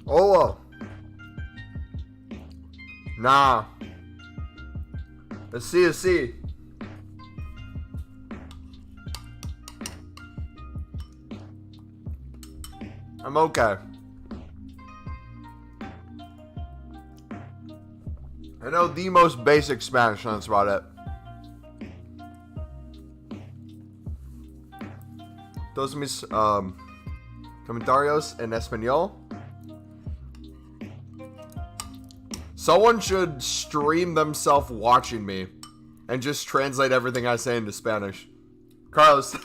Oh. Nah. A C is C. I'm okay. I know the most basic Spanish, and that's about it. Todos mis comentarios en español. Someone should stream themselves watching me and just translate everything I say into Spanish. Carlos,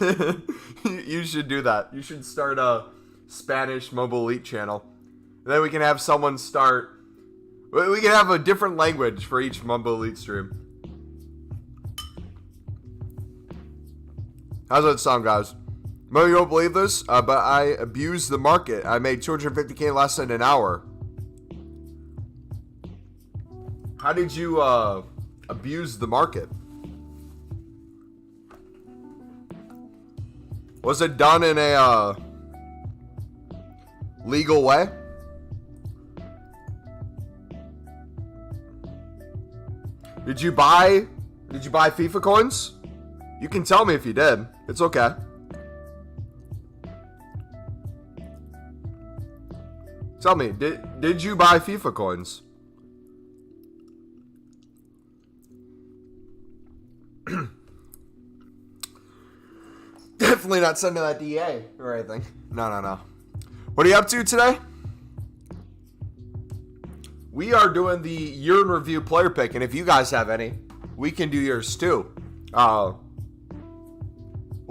you should do that. You should start a Spanish MumboElite channel. And then we can have someone start. We can have a different language for each MumboElite stream. How's that sound, guys? Mo, you don't believe this, but I abused the market. I made 250K less than an hour. How did you abuse the market? Was it done in a legal way? Did you buy FIFA coins? You can tell me if you did. It's okay. Tell me, did you buy FIFA coins? Definitely not sending that DA or anything. No. What are you up to today? We are doing the year in review player pick, and if you guys have any, we can do yours too. We'll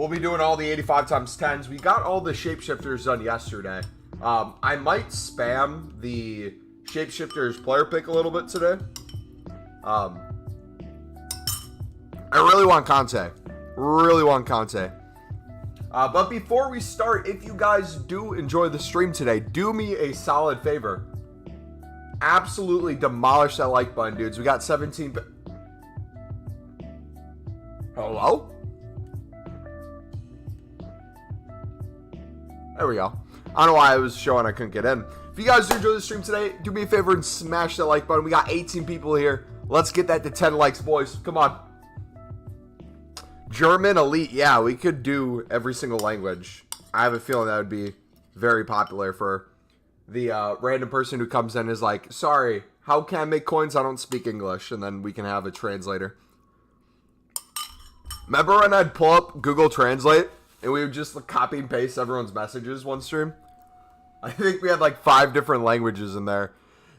be doing all the 85x10s. We got all the Shapeshifters done yesterday. I might spam the Shapeshifters player pick a little bit today. I really want Kounde. But before we start, if you guys do enjoy the stream today, do me a solid favor. Absolutely demolish that like button, dudes. We got 17. Hello? There we go. I don't know why I was showing I couldn't get in. If you guys do enjoy the stream today, do me a favor and smash that like button. We got 18 people here. Let's get that to 10 likes, boys. Come on. German elite. Yeah, we could do every single language. I have a feeling that would be very popular for the random person who comes in and is like, sorry, how can I make coins? I don't speak English. And then we can have a translator. Remember when I'd pull up Google Translate and we would just copy and paste everyone's messages one stream? I think we had like 5 different languages in there.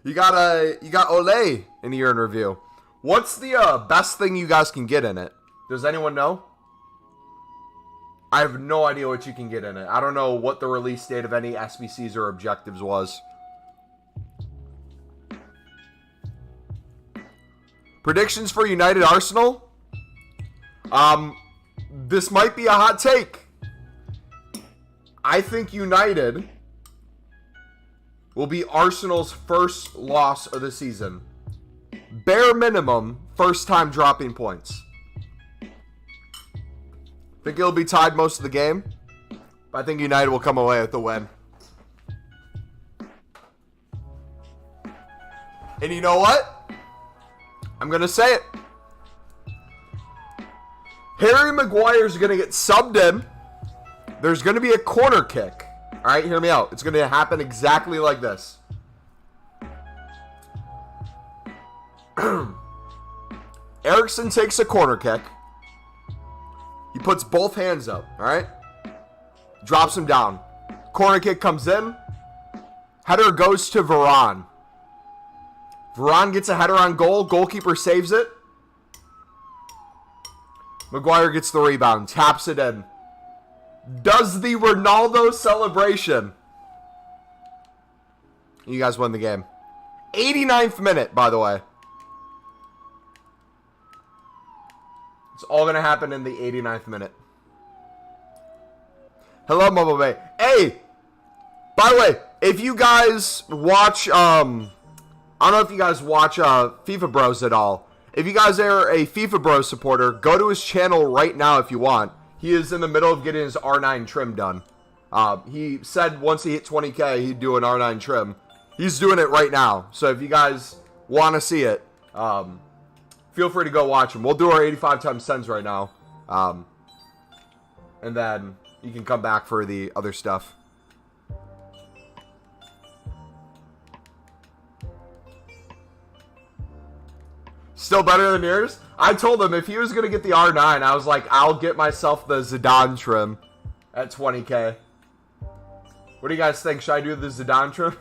You got Olay in year in review. What's the best thing you guys can get in it? Does anyone know? I have no idea what you can get in it. I don't know what the release date of any SBCs or objectives was. Predictions for United Arsenal? This might be a hot take. I think United will be Arsenal's first loss of the season. Bare minimum, first time dropping points. Think it'll be tied most of the game, but I think United will come away with the win. And you know what? I'm going to say it. Harry Maguire's going to get subbed in. There's going to be a corner kick. All right, hear me out. It's going to happen exactly like this. Eriksson takes a corner kick. He puts both hands up, all right? Drops him down. Corner kick comes in. Header goes to Varane. Varane gets a header on goal. Goalkeeper saves it. Maguire gets the rebound. Taps it in. Does the Ronaldo celebration. You guys win the game. 89th minute, by the way. It's all going to happen in the 89th minute. Hello, Mumbo. Hey! By the way, if you guys watch, I don't know if you guys watch FIFA Bros at all. If you guys are a FIFA Bros supporter, go to his channel right now if you want. He is in the middle of getting his R9 trim done. He said once he hit 20K, he'd do an R9 trim. He's doing it right now. So if you guys want to see it, feel free to go watch him. We'll do our 85 times 10s right now. And then you can come back for the other stuff. Still better than yours? I told him if he was going to get the R9, I was like, I'll get myself the Zidane trim at 20k. What do you guys think? Should I do the Zidane trim?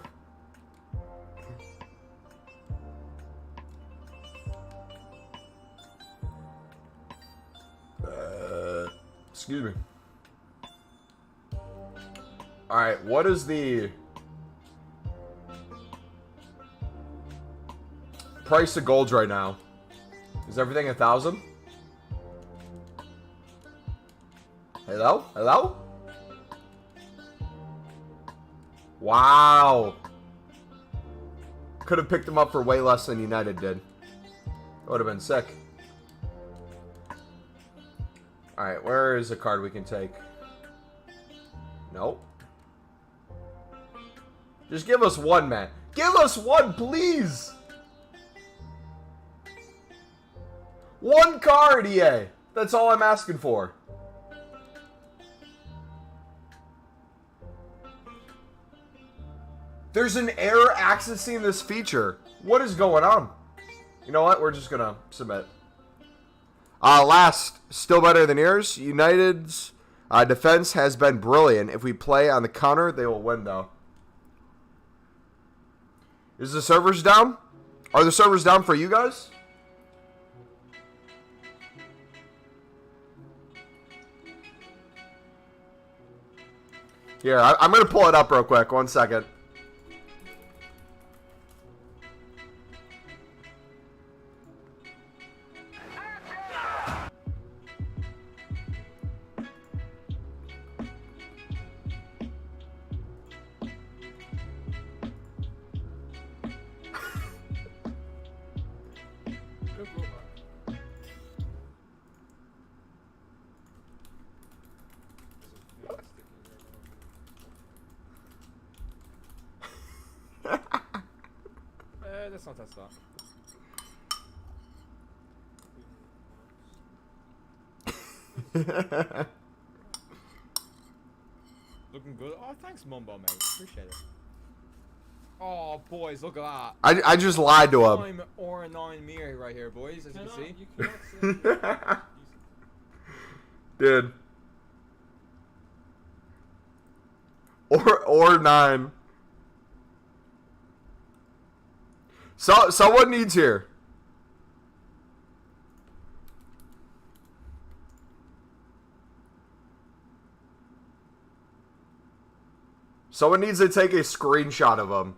Excuse me. Alright, what is the price of gold right now? Is everything 1,000? Hello? Hello? Wow. Could have picked him up for way less than United did. That would have been sick. Alright, where is a card we can take? Nope. Just give us one, man. Give us one, please! One card, EA. That's all I'm asking for. There's an error accessing this feature. What is going on? You know what? We're just going to submit. Last, still better than yours. United's defense has been brilliant. If we play on the counter, they will win, though. Is the servers down? Are the servers down for you guys? Here, I'm going to pull it up real quick. 1 second. Let's not test that. Looking good. Oh, thanks, Mumbo, mate. Appreciate it. Oh, boys, look at that. I just lied to him. I'm or 9 mirror right here, boys, as you can see. You cannot say Dude. Or 9. So someone needs here. Someone needs to take a screenshot of him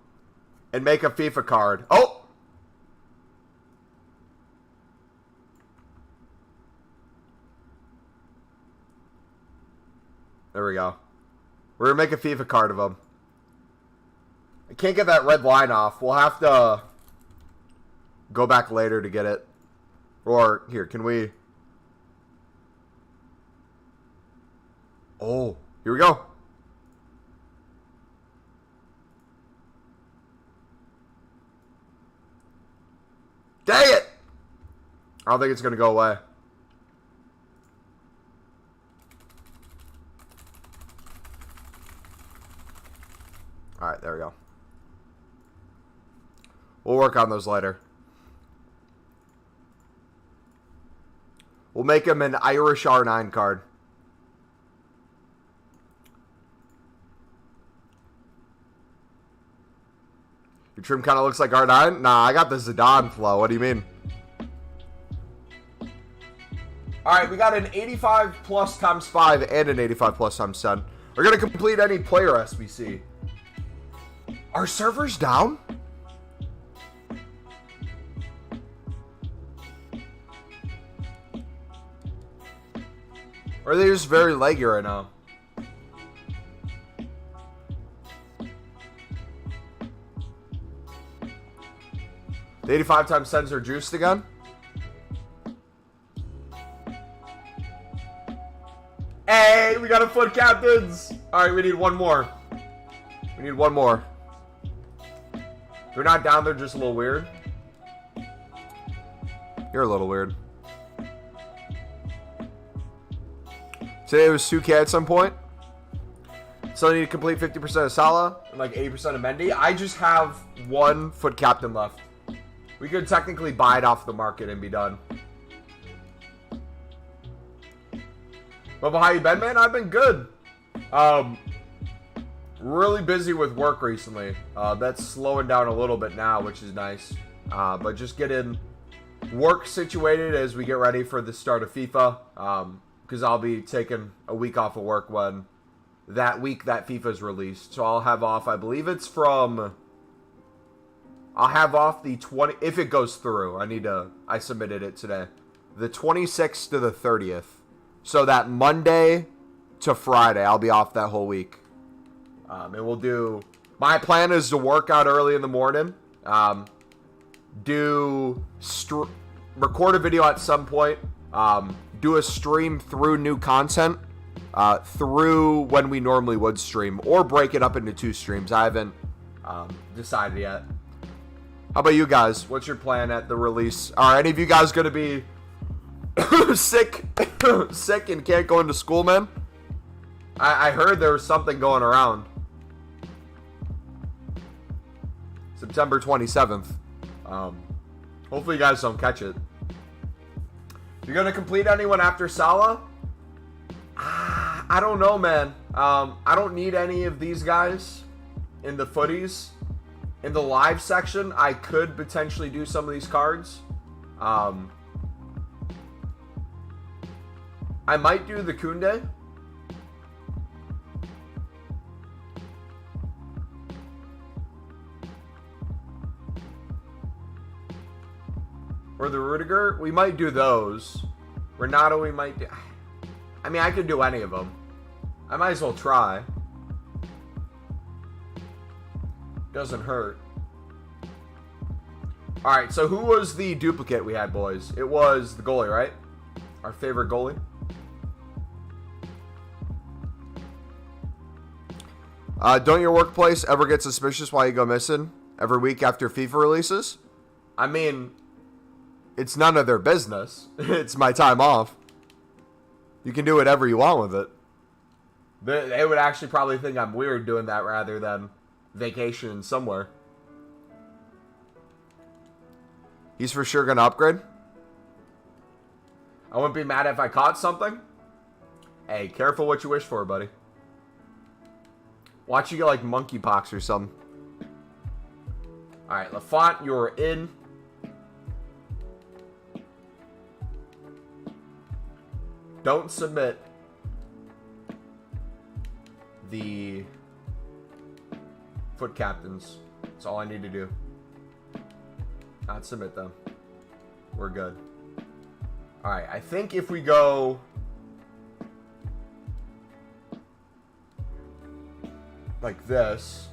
and make a FIFA card. Oh! There we go. We're going to make a FIFA card of him. I can't get that red line off. We'll have to go back later to get it. Or, here, can we... Oh, here we go. Dang it! I don't think it's going to go away. Alright, there we go. We'll work on those later. We'll make him an Irish R9 card. Your trim kind of looks like R9? Nah, I got the Zidane flow. What do you mean? Alright, we got an 85 plus times 5 and an 85 plus times 10. We're going to complete any player SBC. Are servers down? Or are they just very leggy right now? The 85 times 10s are juiced again? Hey, we got a foot captains! Alright, we need one more. We need one more. They're not down, they're just a little weird. You're a little weird. Today was 2K at some point. So I need to complete 50% of Salah and like 80% of Mendy. I just have one foot captain left. We could technically buy it off the market and be done. But how you been, man? I've been good. Really busy with work recently. That's slowing down a little bit now, which is nice. But just getting work situated as we get ready for the start of FIFA. Because I'll be taking a week off of work when that week that FIFA is released. So I'll have off, I believe it's from... I'll have off the 20... If it goes through. I submitted it today. The 26th to the 30th. So that Monday to Friday, I'll be off that whole week. And we'll do... My plan is to work out early in the morning. Record a video at some point. Do a stream through new content. Through when we normally would stream. Or break it up into 2 streams. I haven't decided yet. How about you guys? What's your plan at the release? Are any of you guys going to be sick and can't go into school, man? I heard there was something going around. September 27th. Hopefully you guys don't catch it. You're going to complete anyone after Salah? I don't know, man. I don't need any of these guys in the futties. In the live section, I could potentially do some of these cards. I might do the Kounde. Or the Rudiger. We might do those. Renato, we might do... I mean, I could do any of them. I might as well try. Doesn't hurt. Alright, so who was the duplicate we had, boys? It was the goalie, right? Our favorite goalie. Don't your workplace ever get suspicious while you go missing every week after FIFA releases? I mean, it's none of their business. It's my time off. You can do whatever you want with it. They would actually probably think I'm weird doing that rather than vacation somewhere. He's for sure gonna upgrade. I wouldn't be mad if I caught something. Hey, careful what you wish for, buddy. Watch you get like monkeypox or something. Alright, Lafont, you're in. Don't submit the foot captains. That's all I need to do. Not submit them. We're good. Alright, I think if we go... like this...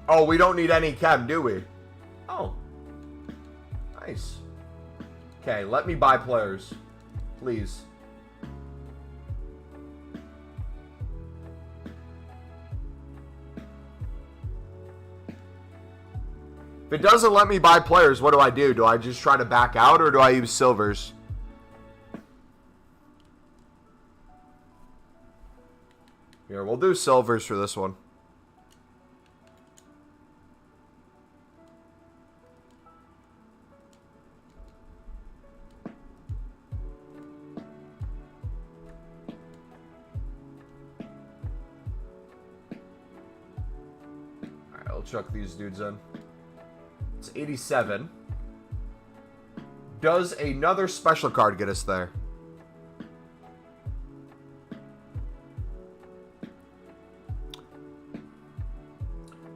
Oh, we don't need any chem, do we? Oh. Nice. Okay, let me buy players. Please. If it doesn't let me buy players, what do I do? Do I just try to back out or do I use silvers? Here, we'll do silvers for this one. Alright, I'll chuck these dudes in. It's 87. Does another special card get us there?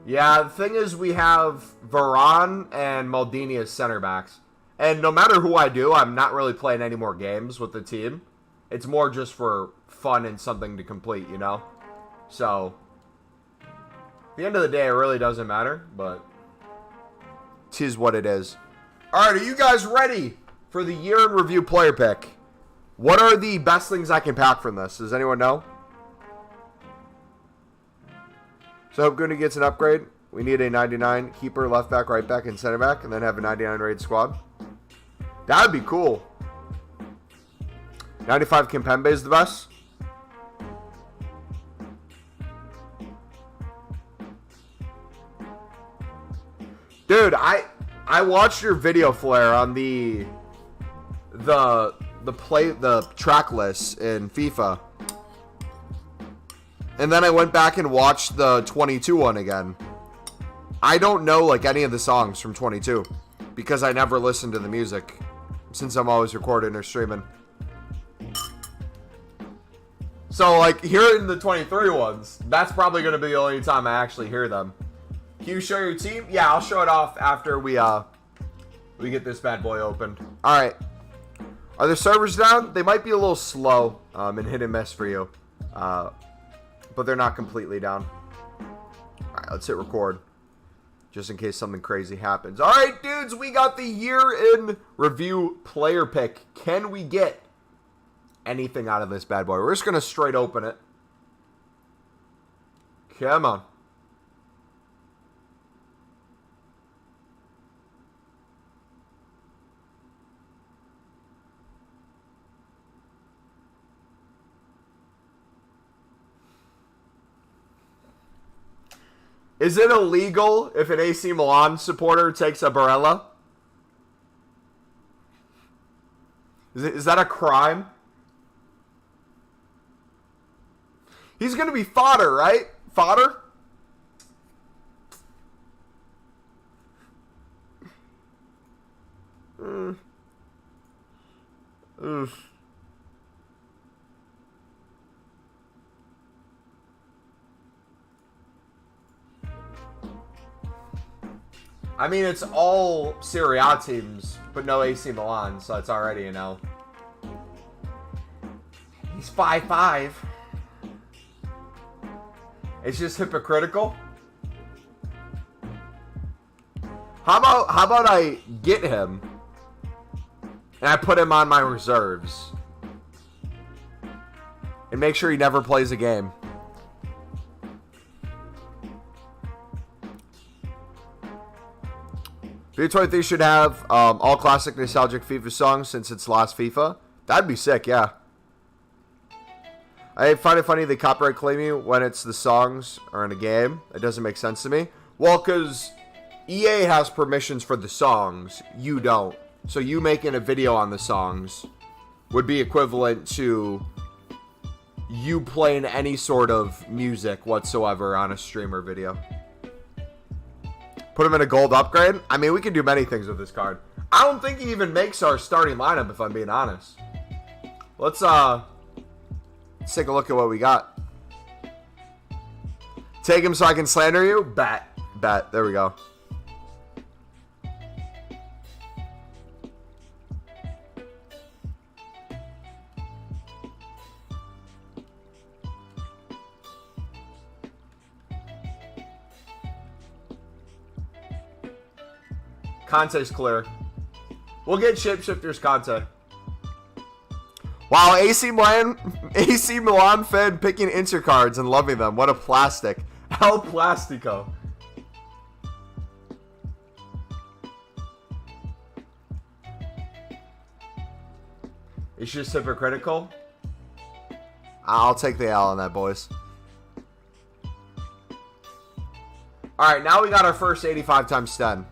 Yeah, the thing is we have Varane and Maldini as center backs. And no matter who I do, I'm not really playing any more games with the team. It's more just for fun and something to complete, you know? So, at the end of the day, it really doesn't matter, but... 'tis what it is. Alright, are you guys ready for the year in review player pick? What are the best things I can pack from this? Does anyone know? So I hope Kounde gets an upgrade. We need a 99 keeper, left back, right back, and center back, and then have a 99 rated squad. That would be cool. 95 Kimpembe is the best. Dude, I watched your video, Flair, on the track list in FIFA. And then I went back and watched the 22 one again. I don't know like any of the songs from 22 because I never listened to the music since I'm always recording or streaming. So like hearing the 23 ones, that's probably going to be the only time I actually hear them. Can you show your team? Yeah, I'll show it off after we get this bad boy opened. All right. Are the servers down? They might be a little slow and hit and miss for you. But they're not completely down. All right, let's hit record. Just in case something crazy happens. All right, dudes, we got the year in review player pick. Can we get anything out of this bad boy? We're just going to straight open it. Come on. Is it illegal if an AC Milan supporter takes a Barella? Is that a crime? He's going to be fodder, right? Fodder? Oof. I mean, it's all Serie A teams, but no AC Milan, so it's already an L. He's 5'5". It's just hypocritical. How about I get him and I put him on my reserves and make sure he never plays a game. FIFA 23 should have all classic nostalgic FIFA songs since it's last FIFA. That'd be sick, yeah. I find it funny they copyright claim you when it's the songs or in a game. It doesn't make sense to me. Well, because EA has permissions for the songs. You don't. So you making a video on the songs would be equivalent to you playing any sort of music whatsoever on a streamer video. Put him in a gold upgrade? I mean, we can do many things with this card. I don't think he even makes our starting lineup, if I'm being honest. Let's take a look at what we got. Take him so I can slander you? Bet. There we go. Conte's clear. We'll get Shapeshifters Conte. Wow, AC Milan fan picking Inter cards and loving them. What a plastic. El Plastico. It's just hypocritical. I'll take the L on that, boys. Alright, now we got our first 85 times 10.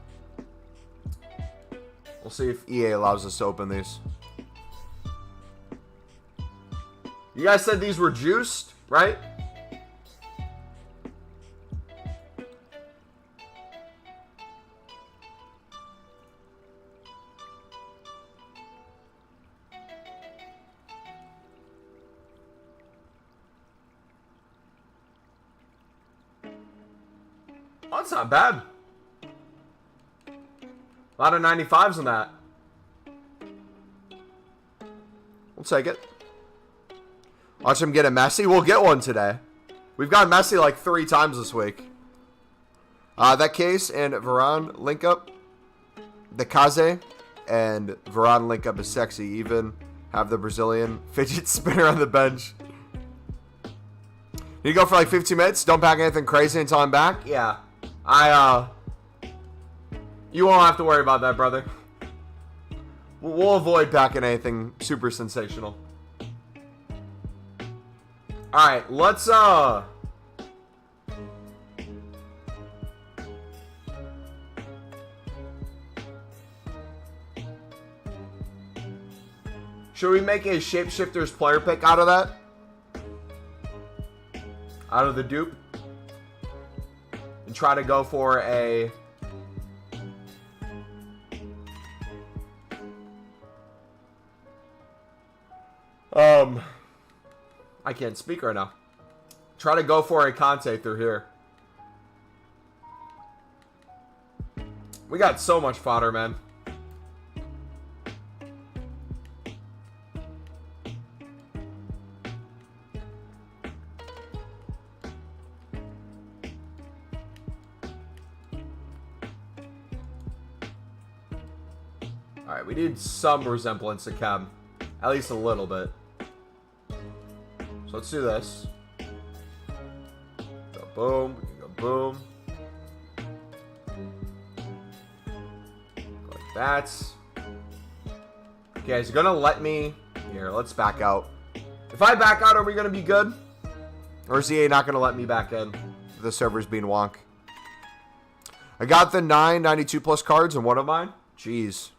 We'll see if EA allows us to open these. You guys said these were juiced, right? Oh, that's not bad. A lot of 95s on that. We'll take it. Watch him get a Messi. We'll get one today. We've got Messi like 3 times this week. That case and Varane link up. The Kaze and Varane link up is sexy. Even have the Brazilian fidget spinner on the bench. You go for like 15 minutes. Don't pack anything crazy until I'm back. Yeah. You won't have to worry about that, brother. We'll avoid packing anything super sensational. Alright, let's, should we make a Shapeshifters player pick out of that? Out of the dupe? And try to go for a... I can't speak right now. Try to go for a kounde through here. We got so much fodder, man. Alright, we need some resemblance to Chem. At least a little bit. So let's do this. Go boom. We can go boom. Go like that. Okay, he's gonna let me... Here, let's back out. If I back out, are we gonna be good? Or is EA not gonna let me back in? The server's being wonk. I got the 992+ cards in one of mine. Jeez.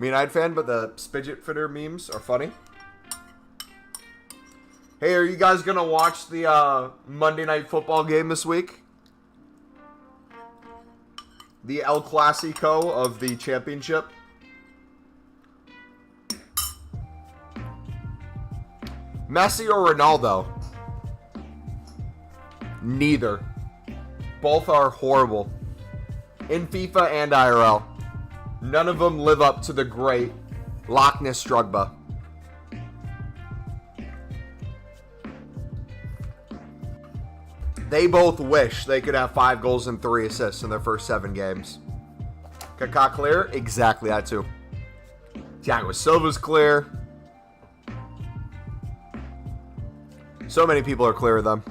MumboElite fan, but the Spidget Fitter memes are funny. Hey, are you guys gonna watch the Monday Night Football game this week? The El Clasico of the championship. Messi or Ronaldo? Neither. Both are horrible. In FIFA and IRL. None of them live up to the great Loch Ness Drogba. They both wish they could have 5 goals and 3 assists in their first 7 games. Kaká clear? Exactly that too. Thiago Silva's clear. So many people are clear of them.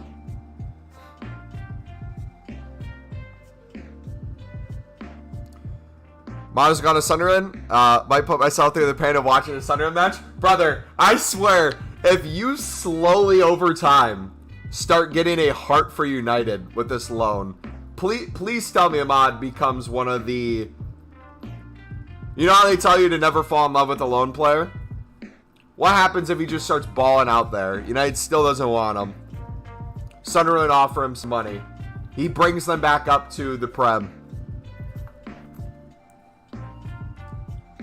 Mana's gone to Sunderland. Might put myself through the pain of watching a Sunderland match. Brother, I swear, if you slowly over time start getting a heart for United with this loan, please tell me Ahmad becomes one of the... You know how they tell you to never fall in love with a loan player? What happens if he just starts balling out there? United still doesn't want him. Sunderland offer him some money. He brings them back up to the Prem.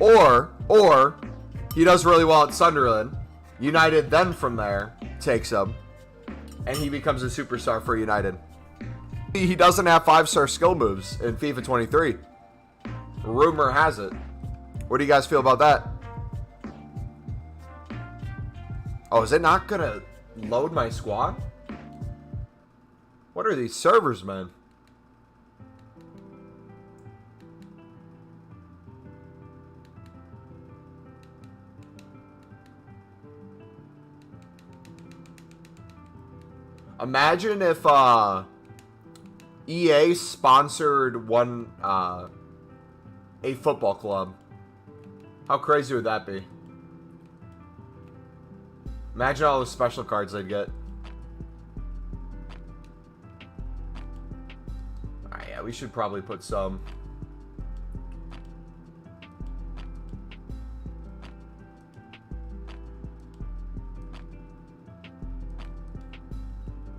Or he does really well at Sunderland. United then from there takes him. And he becomes a superstar for United. He doesn't have 5-star skill moves in FIFA 23. Rumor has it. What do you guys feel about that? Oh, is it not gonna load my squad? What are these servers, man? Imagine if EA sponsored one a football club. How crazy would that be? Imagine all the special cards they'd get. Alright, yeah, we should probably put some.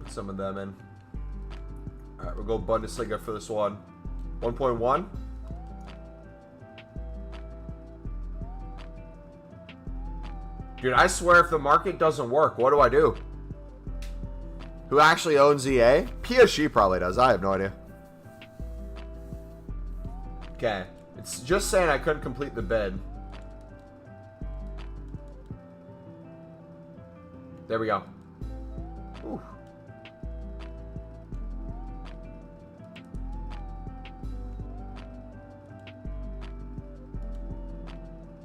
Put some of them in. Alright, we'll go Bundesliga for this one. 1.1. Dude, I swear if the market doesn't work, what do I do? Who actually owns EA? PSG probably does. I have no idea. Okay. It's just saying I couldn't complete the bid. There we go. Ooh.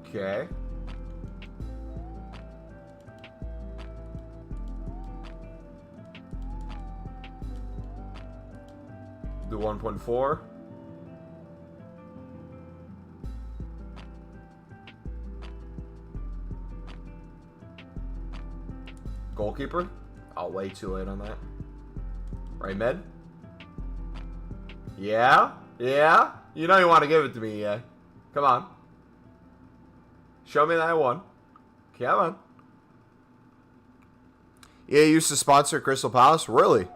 Okay. Do 1.4. Goalkeeper? Oh, way too late on that. Right mid? Yeah? Yeah? You know you want to give it to me, yeah. Come on. Show me that I won. Come on. EA used to sponsor Crystal Palace? Really?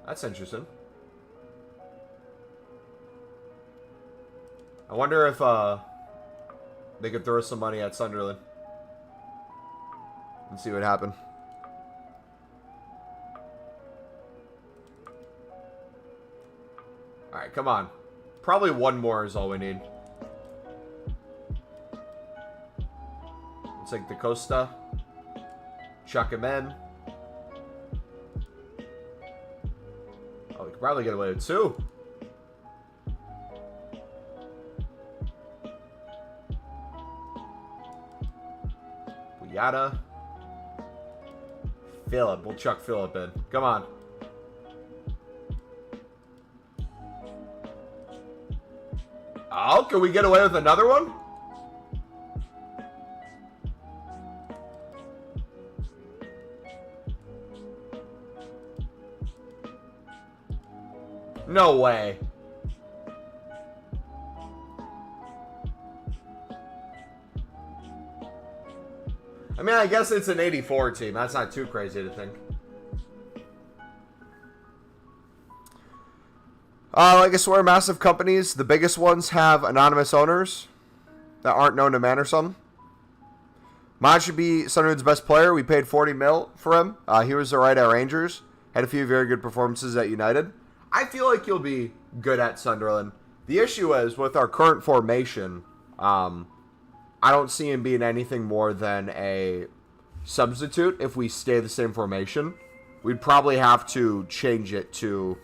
That's interesting. I wonder if they could throw some money at Sunderland and see what happened. Alright, come on. Probably one more is all we need. Let's take the Costa. Chuck him in. Oh, we could probably get away with two. Yada. Philip. We'll chuck Philip in. Come on. Oh, can we get away with another one? No way. I mean, I guess it's an 84 team. That's not too crazy to think. Like I swear, massive companies, the biggest ones have anonymous owners that aren't known to man or something. Mod should be Sunderland's best player. We paid 40 mil for him. He was alright at Rangers. Had a few very good performances at United. I feel like he'll be good at Sunderland. The issue is, with our current formation, I don't see him being anything more than a substitute if we stay the same formation. We'd probably have to change it to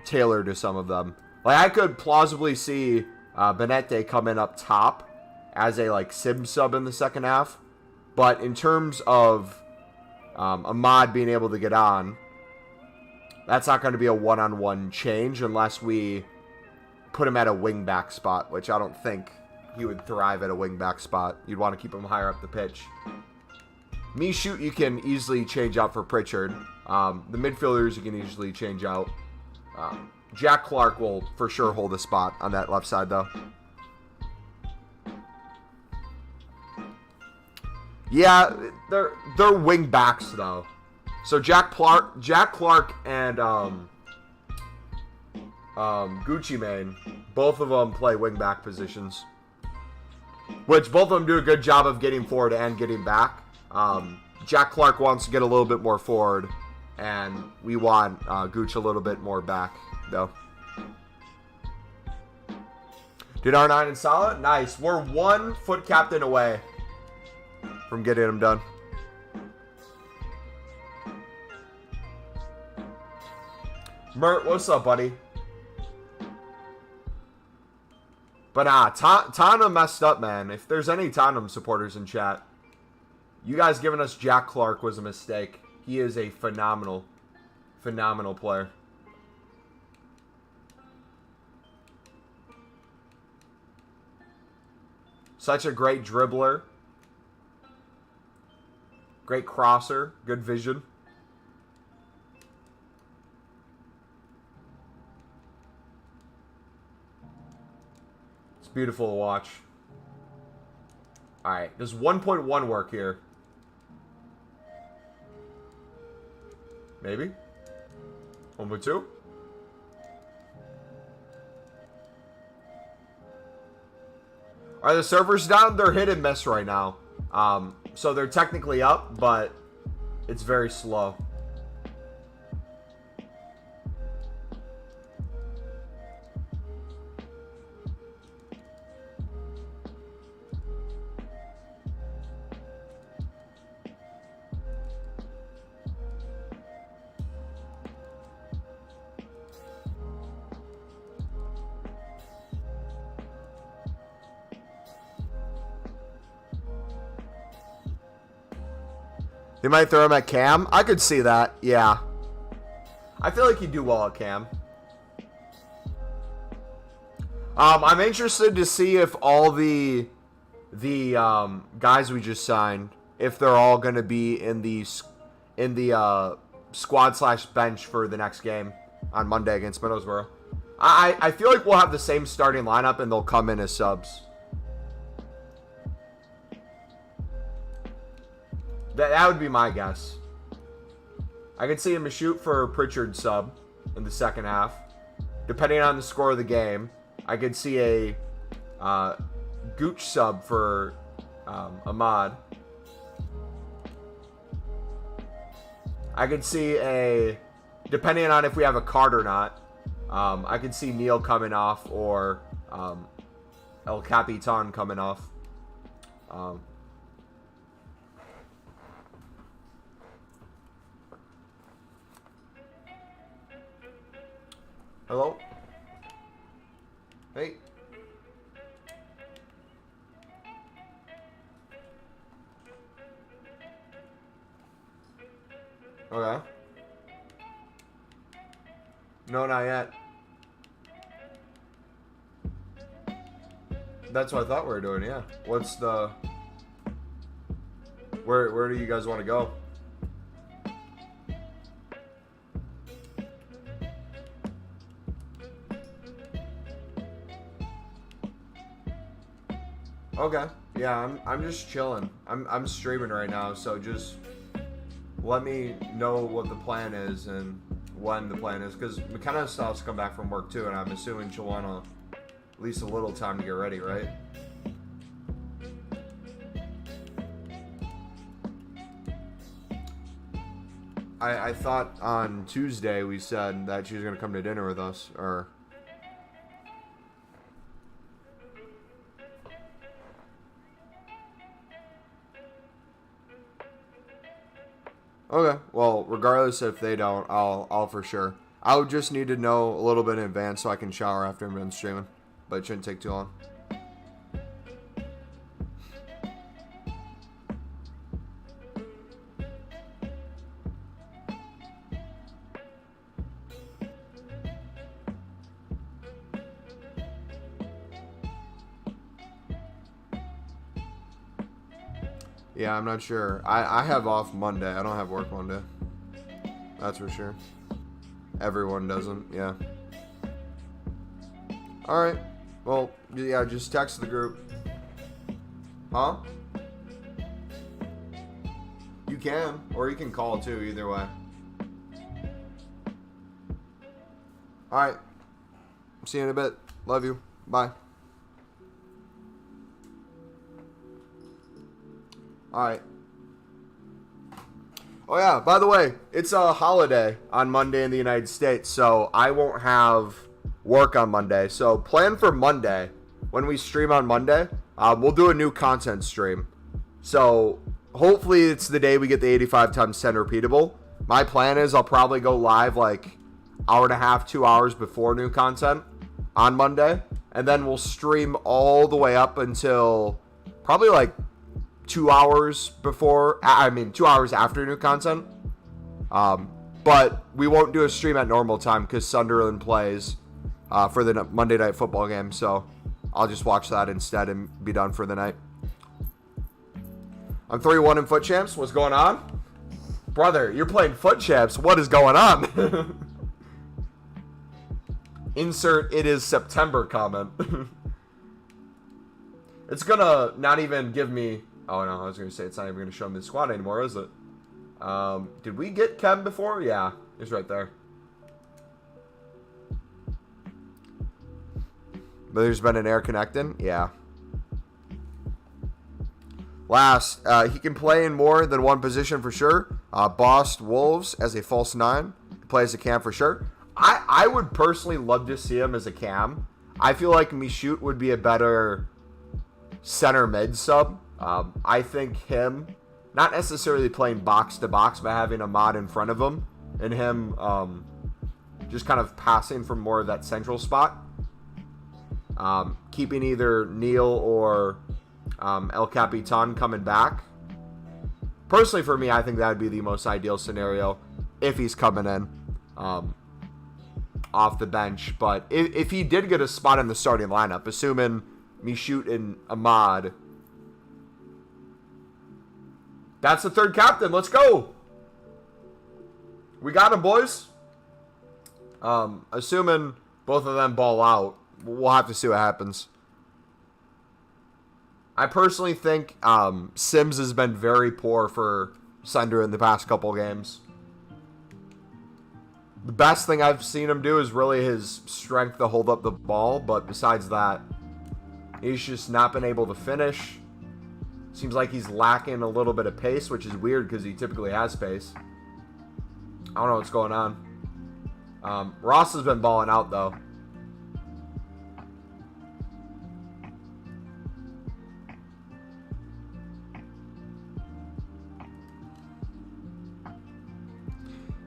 tailor to some of them. Like, I could plausibly see Benete come in up top as a like sim sub in the second half. But in terms of Ahmad being able to get on, that's not going to be a one-on-one change unless we put him at a wing-back spot, which I don't think he would thrive at a wing-back spot. You'd want to keep him higher up the pitch. Me shoot, you can easily change out for Pritchard. The midfielders you can easily change out. Jack Clark will for sure hold a spot on that left side, though. Yeah, they're wing backs though. So Jack Clark and Gucci Mane, both of them play wing back positions, which both of them do a good job of getting forward and getting back. Jack Clark wants to get a little bit more forward, and we want Gooch a little bit more back, though. Did R9 install it? Nice. We're one foot captain away from getting him done. Mert, what's up, buddy? But Tottenham messed up, man. If there's any Tottenham supporters in chat, you guys giving us Jack Clark was a mistake. He is a phenomenal, phenomenal player. Such a great dribbler. Great crosser. Good vision. It's beautiful to watch. Alright, does 1.1 work here? Maybe? 1.2? Are the servers down? They're hit and miss right now. So they're technically up, but it's very slow. He might throw him at Cam. I could see that. Yeah. I feel like he'd do well at Cam. I'm interested to see if all the guys we just signed, if they're all going to be in the squad/bench for the next game on Monday against Middlesbrough. I feel like we'll have the same starting lineup and they'll come in as subs. That would be my guess. I could see him shoot for Pritchard sub in the second half. Depending on the score of the game, I could see a Gooch sub for Ahmad. I could see a, depending on if we have a card or not, I could see Neil coming off or El Capitan coming off. Hello? Hey. Okay. No, not yet. That's what I thought we were doing, yeah. What's the... Where do you guys want to go? Okay. Yeah, I'm just chilling. I'm streaming right now, so just let me know what the plan is and when the plan is, because McKenna still has to come back from work too, and I'm assuming she'll want at least a little time to get ready, right? I thought on Tuesday we said that she was going to come to dinner with us, or... Okay, well, regardless if they don't, I'll for sure. I would just need to know a little bit in advance so I can shower after I'm done streaming, but it shouldn't take too long. Yeah, I'm not sure. I have off Monday. I don't have work Monday. That's for sure. Everyone doesn't, yeah. Alright. Well, yeah, just text the group. Huh? You can, or you can call too, either way. Alright. See you in a bit. Love you. Bye. Alright. Oh yeah, by the way, it's a holiday on Monday in the United States, so I won't have work on Monday. So plan for Monday, when we stream on Monday, we'll do a new content stream. So hopefully it's the day we get the 85x10 repeatable. My plan is I'll probably go live like hour and a half, 2 hours before new content on Monday. And then we'll stream all the way up until probably like 2 hours before, 2 hours after new content. But we won't do a stream at normal time because Sunderland plays for the Monday Night Football game. So I'll just watch that instead and be done for the night. I'm 3-1 in Foot Champs. What's going on? Brother, you're playing Foot Champs. What is going on? Insert "it is September" comment. It's gonna not even give me... Oh no, I was going to say it's not even going to show me the squad anymore, is it? Did we get Kev before? Yeah, he's right there. But there's been an air connecting? Yeah. Last, he can play in more than one position for sure. Bossed Wolves as a false 9. He plays a cam for sure. I would personally love to see him as a cam. I feel like Michoud would be a better center mid sub. I think him, not necessarily playing box to box, but having Ahmad in front of him and him just kind of passing from more of that central spot. Keeping either Neil or El Capitan coming back. Personally, for me, I think that would be the most ideal scenario if he's coming in off the bench. But if he did get a spot in the starting lineup, assuming me shooting Ahmad, that's the third captain. Let's go. We got him, boys. Assuming both of them ball out, we'll have to see what happens. I personally think Sims has been very poor for Sender in the past couple games. The best thing I've seen him do is really his strength to hold up the ball, but besides that, he's just not been able to finish. Seems like he's lacking a little bit of pace, which is weird because he typically has pace. I don't know what's going on. Ross has been balling out, though.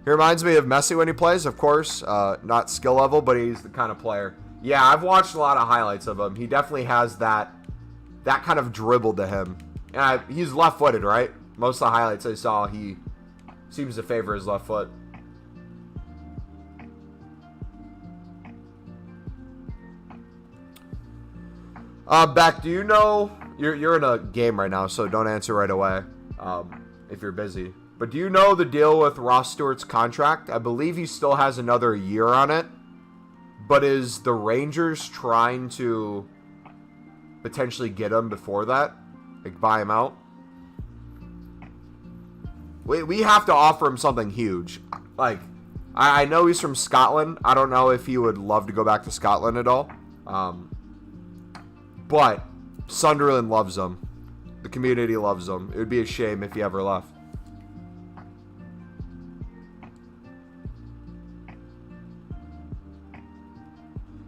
He reminds me of Messi when he plays, of course. Not skill level, but he's the kind of player. Yeah, I've watched a lot of highlights of him. He definitely has that kind of dribble to him. And he's left-footed, right? Most of the highlights I saw, he seems to favor his left foot. Beck, do you know... You're in a game right now, so don't answer right away if you're busy. But do you know the deal with Ross Stewart's contract? I believe he still has another year on it. But is the Rangers trying to potentially get him before that? Like, buy him out? We have to offer him something huge. Like, I know he's from Scotland. I don't know if he would love to go back to Scotland at all. But Sunderland loves him. The community loves him. It would be a shame if he ever left.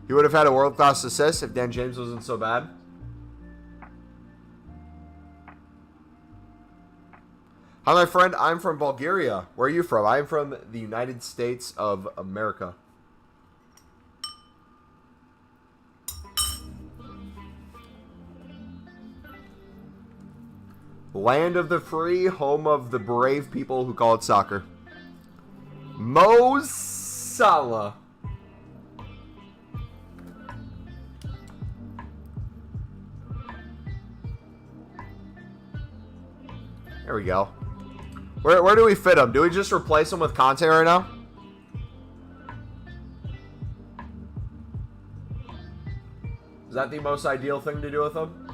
He would have had a world-class assist if Dan James wasn't so bad. Hi, my friend. I'm from Bulgaria. Where are you from? I'm from the United States of America. Land of the free, home of the brave people who call it soccer. Mo Salah. There we go. Where do we fit him? Do we just replace him with Kounde right now? Is that the most ideal thing to do with him?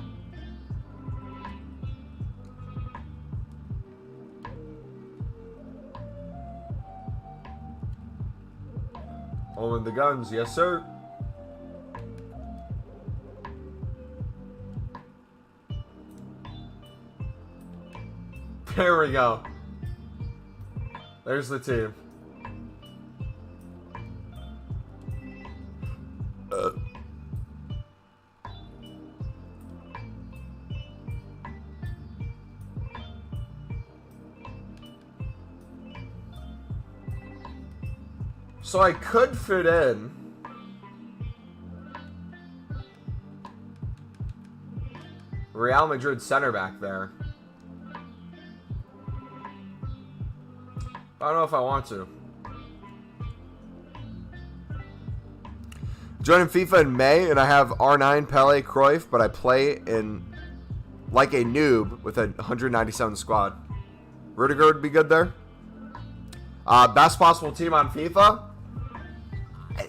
Holding the guns, yes sir. There we go. There's the team. So I could fit in Real Madrid center back there. I don't know if I want to. Joining FIFA in May, and I have R9, Pele, Cruyff, but I play in like a noob with a 197 squad. Rudiger would be good there. Best possible team on FIFA?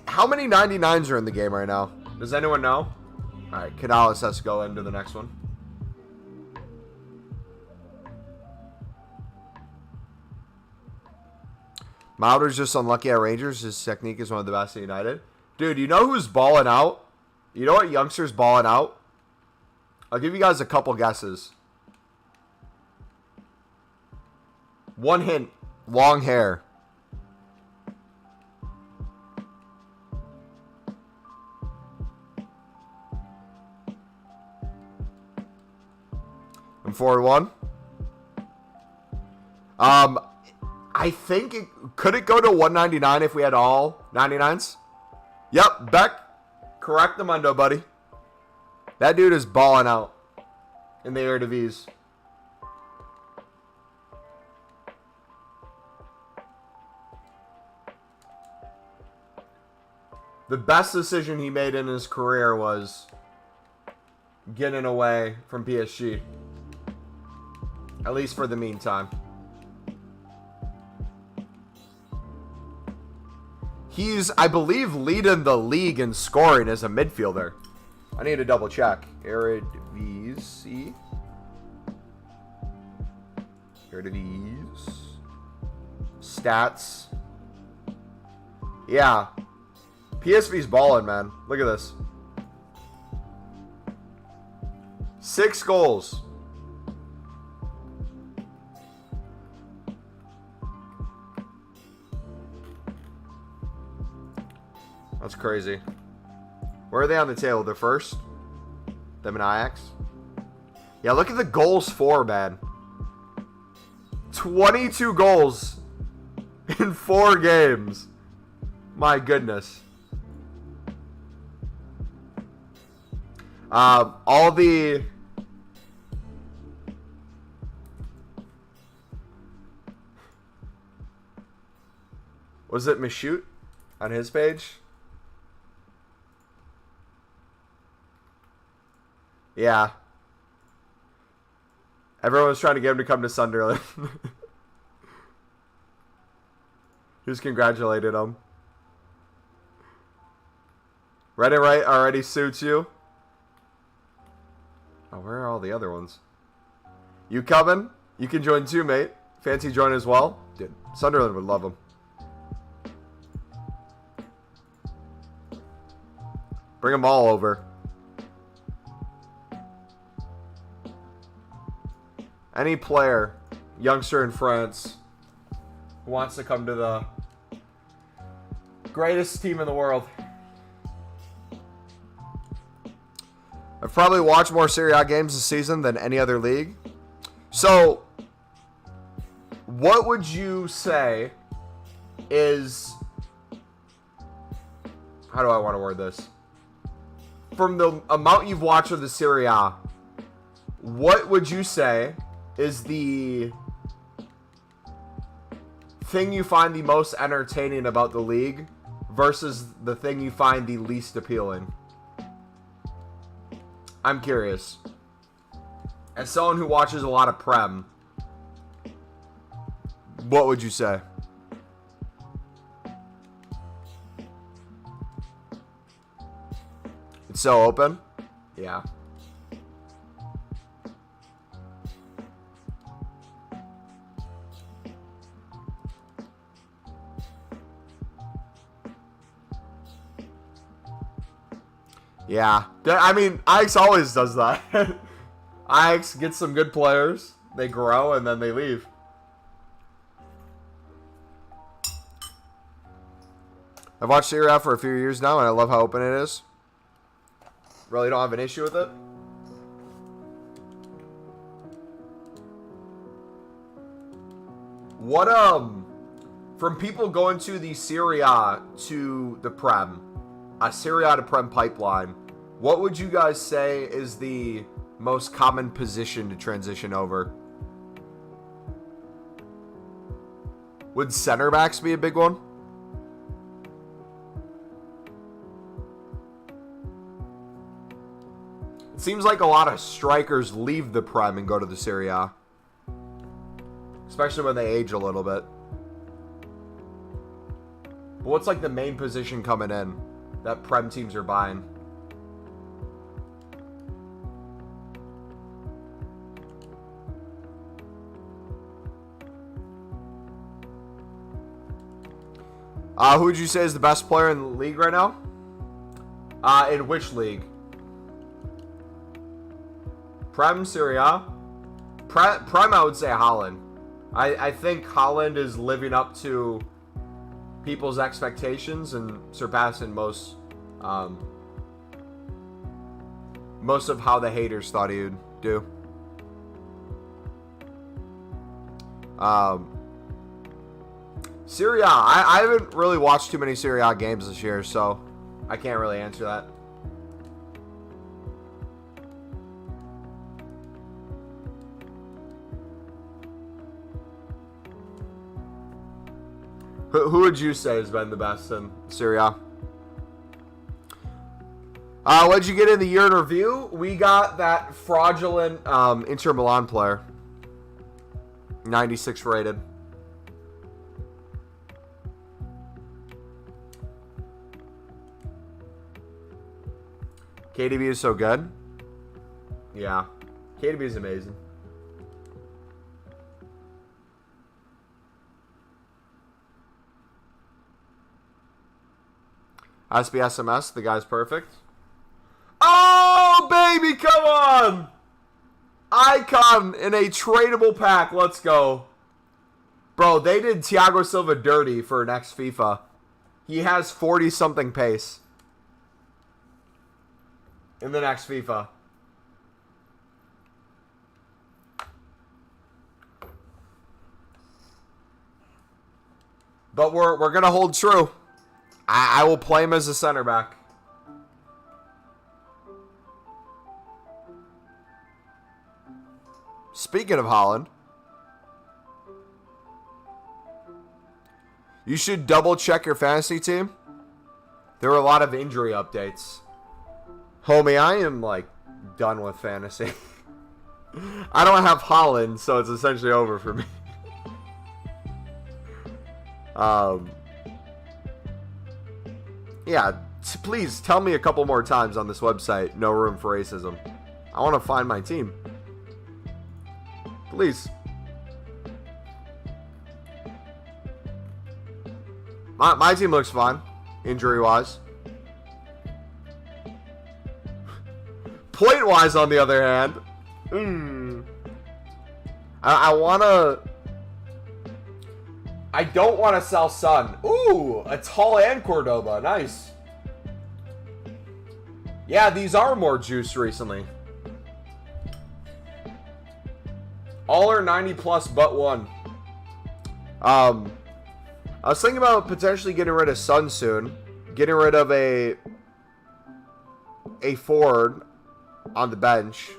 How many 99s are in the game right now? Does anyone know? Alright, Canales has to go into the next one. Milder's just unlucky at Rangers. His technique is one of the best at United. Dude, you know who's balling out? You know what youngster's balling out? I'll give you guys a couple guesses. One hint. Long hair. And 4-1. I think could it go to 199 if we had all 99s? Yep, Beck. Correct the mundo, buddy. That dude is balling out in the Eredivisie. the best decision he made in his career was getting away from PSG. At least for the meantime. He's, I believe, leading the league in scoring as a midfielder. I need to double check. Eredivisie. Stats. Yeah. PSV's balling, man. Look at this. 6 goals. That's crazy. Where are they on the table? They're first? Them and Ajax? Yeah, look at the goals for, man. 22 goals in 4 games. My goodness. All the... Was it Michoud on his page? Yeah. Everyone was trying to get him to come to Sunderland. He just congratulated him. Read it right already suits you. Oh, where are all the other ones? You coming? You can join too, mate. Fancy join as well? Dude, Sunderland would love him. Bring them all over. Any player, youngster in France, who wants to come to the greatest team in the world. I've probably watched more Serie A games this season than any other league. So, what would you say is... How do I want to word this? From the amount you've watched of the Serie A, what would you say is the thing you find the most entertaining about the league versus the thing you find the least appealing? I'm curious. As someone who watches a lot of Prem, what would you say? It's so open? Yeah. Yeah. I mean, Ajax always does that. Ajax gets some good players, they grow, and then they leave. I've watched Serie A for a few years now, and I love how open it is. Really don't have an issue with it. What, from people going to the Serie A to the Prem, a Serie A to Prem pipeline, what would you guys say is the most common position to transition over? Would center backs be a big one? It seems like a lot of strikers leave the Prem and go to the Serie A. Especially when they age a little bit. But what's like the main position coming in that Prem teams are buying? Who would you say is the best player in the league right now? In which league? Prem, Serie A? Prem, I would say Holland. I think Holland is living up to people's expectations and surpassing most of how the haters thought he would do. Serie A, I haven't really watched too many Serie A games this year, so I can't really answer that. Who would you say has been the best in Serie A? What'd you get in the year in review? We got that fraudulent Inter Milan player. 96 rated. KDB is so good. Yeah. KDB is amazing. SBSMS, the guy's perfect. Oh, baby, come on! Icon in a tradable pack. Let's go. Bro, they did Thiago Silva dirty for next FIFA. He has 40-something pace in the next FIFA. But we're going to hold true. I will play him as a center back. Speaking of Holland, you should double check your fantasy team. There were a lot of injury updates. Homie, I am like done with fantasy. I don't have Holland, so it's essentially over for me. Yeah, please tell me a couple more times on this website, no room for racism. I want to find my team. Please. My team looks fine, injury-wise. Point-wise, on the other hand, I don't want to sell Sun. Ooh, a tall and Cordoba. Nice. Yeah, these are more juiced recently. All are 90 plus but one. I was thinking about potentially getting rid of Sun soon. Getting rid of a forward on the bench.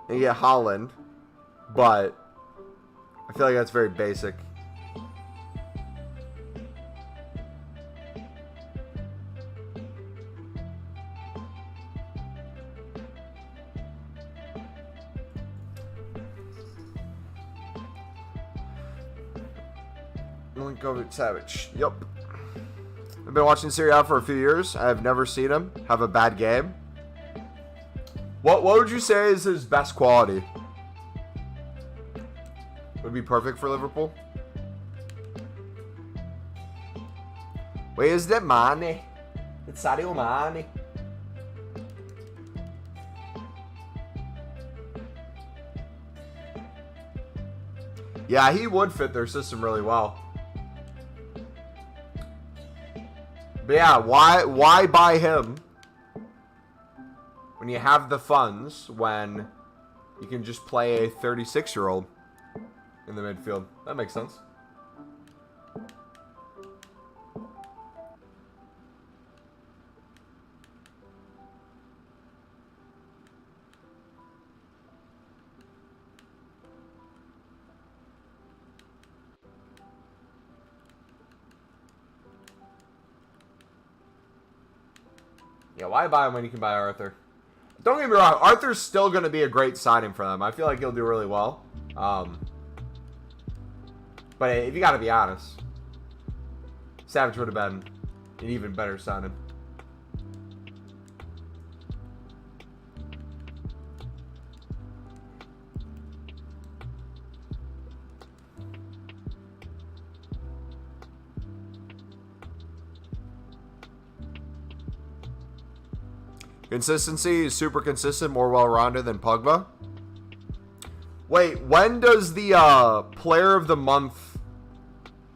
And get Holland. But I feel like that's very basic. Milinkovic Savage. Yep. I've been watching Serie A for a few years. I've never seen him have a bad game. What would you say is his best quality? Would be perfect for Liverpool. Where's the money? It's sadio money. Yeah, he would fit their system really well. But yeah, why buy him when you have the funds when you can just play a 36-year-old in the midfield? That makes sense. Yeah, why buy him when you can buy Arthur? Don't get me wrong, Arthur's still going to be a great signing for them. I feel like he'll do really well. But if you got to be honest, Savage would have been an even better signing. Consistency is super consistent, more well-rounded than Pogba. Wait, when does the Player of the Month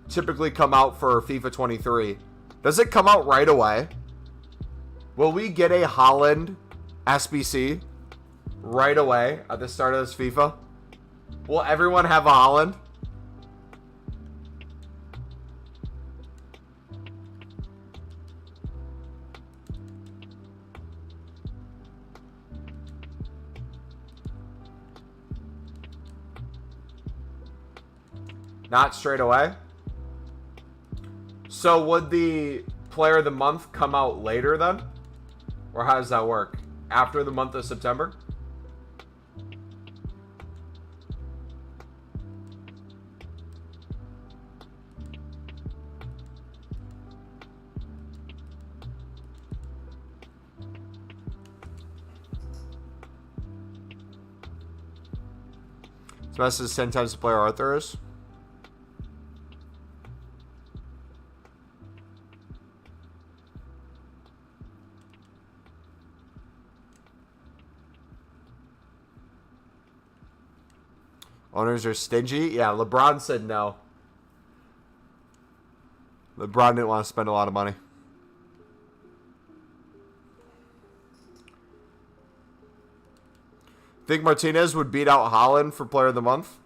typically come out for FIFA 23? Does it come out right away? Will we get a Holland SBC right away at the start of this FIFA? Will everyone have a Holland? Not straight away. So would the Player of the Month come out later then? Or how does that work? After the month of September? This message is 10 times the player Arthur is. Owners are stingy? Yeah, LeBron said no. LeBron didn't want to spend a lot of money. Think Martinez would beat out Haaland for Player of the Month?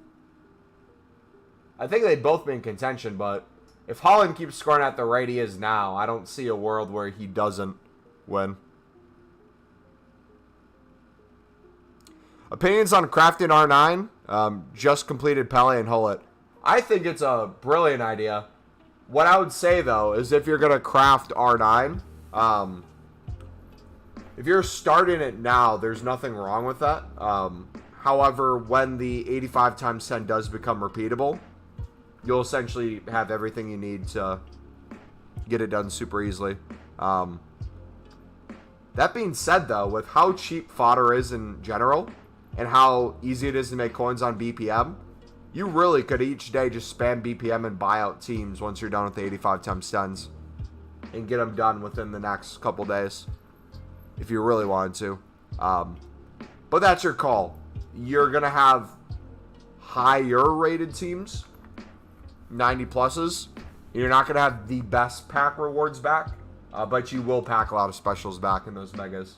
I think they'd both be in contention, but if Haaland keeps scoring at the rate he is now, I don't see a world where he doesn't win. Opinions on crafting R9? Just completed Pele and Hullet. I think it's a brilliant idea. What I would say, though, is if you're going to craft R9, if you're starting it now, there's nothing wrong with that. However, when the 85x10 does become repeatable, you'll essentially have everything you need to get it done super easily. That being said, though, with how cheap fodder is in general, and how easy it is to make coins on BPM, you really could each day just spam BPM and buy out teams once you're done with the 85x10s and get them done within the next couple days if you really wanted to. But that's your call. You're going to have higher rated teams, 90 pluses. You're not going to have the best pack rewards back, but you will pack a lot of specials back in those megas.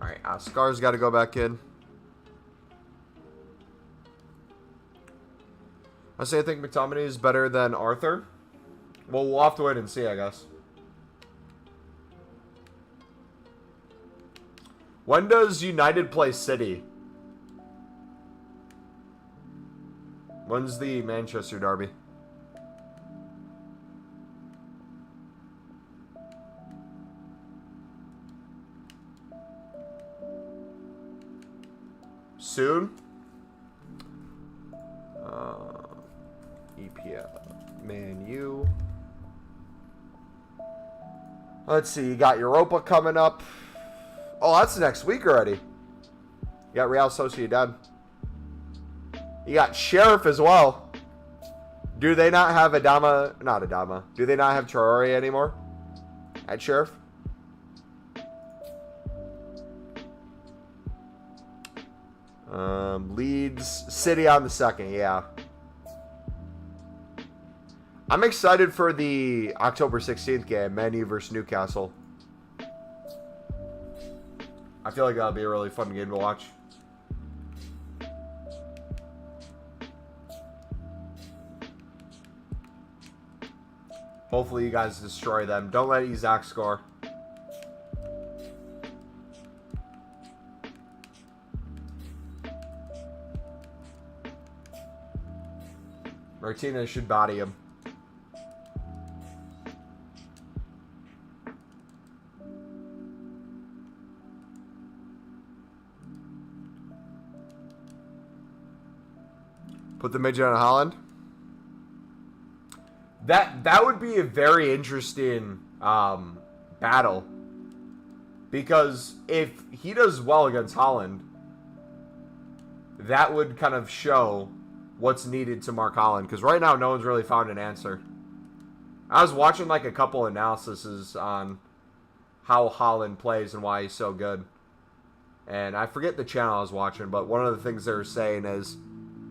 Alright, Scar's got to go back in. I think McTominay is better than Arthur. Well, we'll have to wait and see, I guess. When does United play City? When's the Manchester derby? Soon? EPL. Man, you. Let's see. You got Europa coming up. Oh, that's next week already. You got Real Sociedad. You got Sheriff as well. Do they not have Adama? Not Adama. Do they not have Traore anymore? At Sheriff? Leeds City on the 2nd, yeah. I'm excited for the October 16th game, Man U versus Newcastle. I feel like that'll be a really fun game to watch. Hopefully you guys destroy them. Don't let Isaac score. Martinez should body him. Put the midget on Haaland. That would be a very interesting battle. Because if he does well against Haaland, that would kind of show what's needed to mark Haaland. Because right now, no one's really found an answer. I was watching like a couple analyses on how Haaland plays and why he's so good. And I forget the channel I was watching, but one of the things they were saying is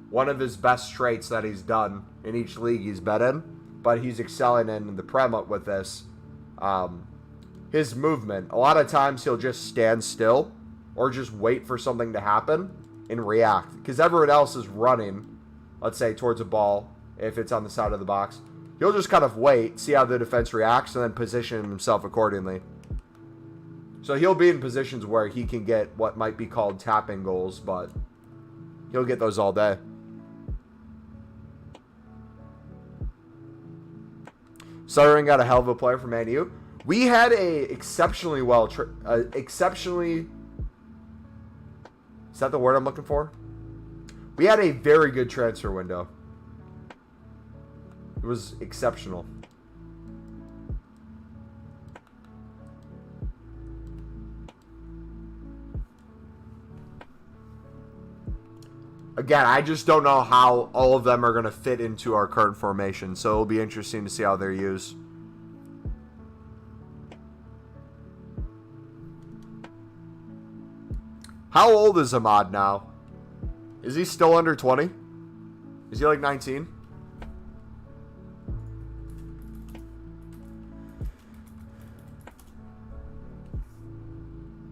one of his best traits that he's done in each league he's been in, but he's excelling in the Prem with this, his movement. A lot of times he'll just stand still or just wait for something to happen and react. Because everyone else is running, let's say, towards a ball, if it's on the side of the box. He'll just kind of wait, see how the defense reacts, and then position himself accordingly. So he'll be in positions where he can get what might be called tapping goals, but he'll get those all day. Suttering got a hell of a player from Man U. We had a exceptionally is that the word I'm looking for? We had a very good transfer window. It was exceptional. Again, I just don't know how all of them are going to fit into our current formation, so it'll be interesting to see how they're used. How old is Ahmad now? Is he still under 20? Is he like 19?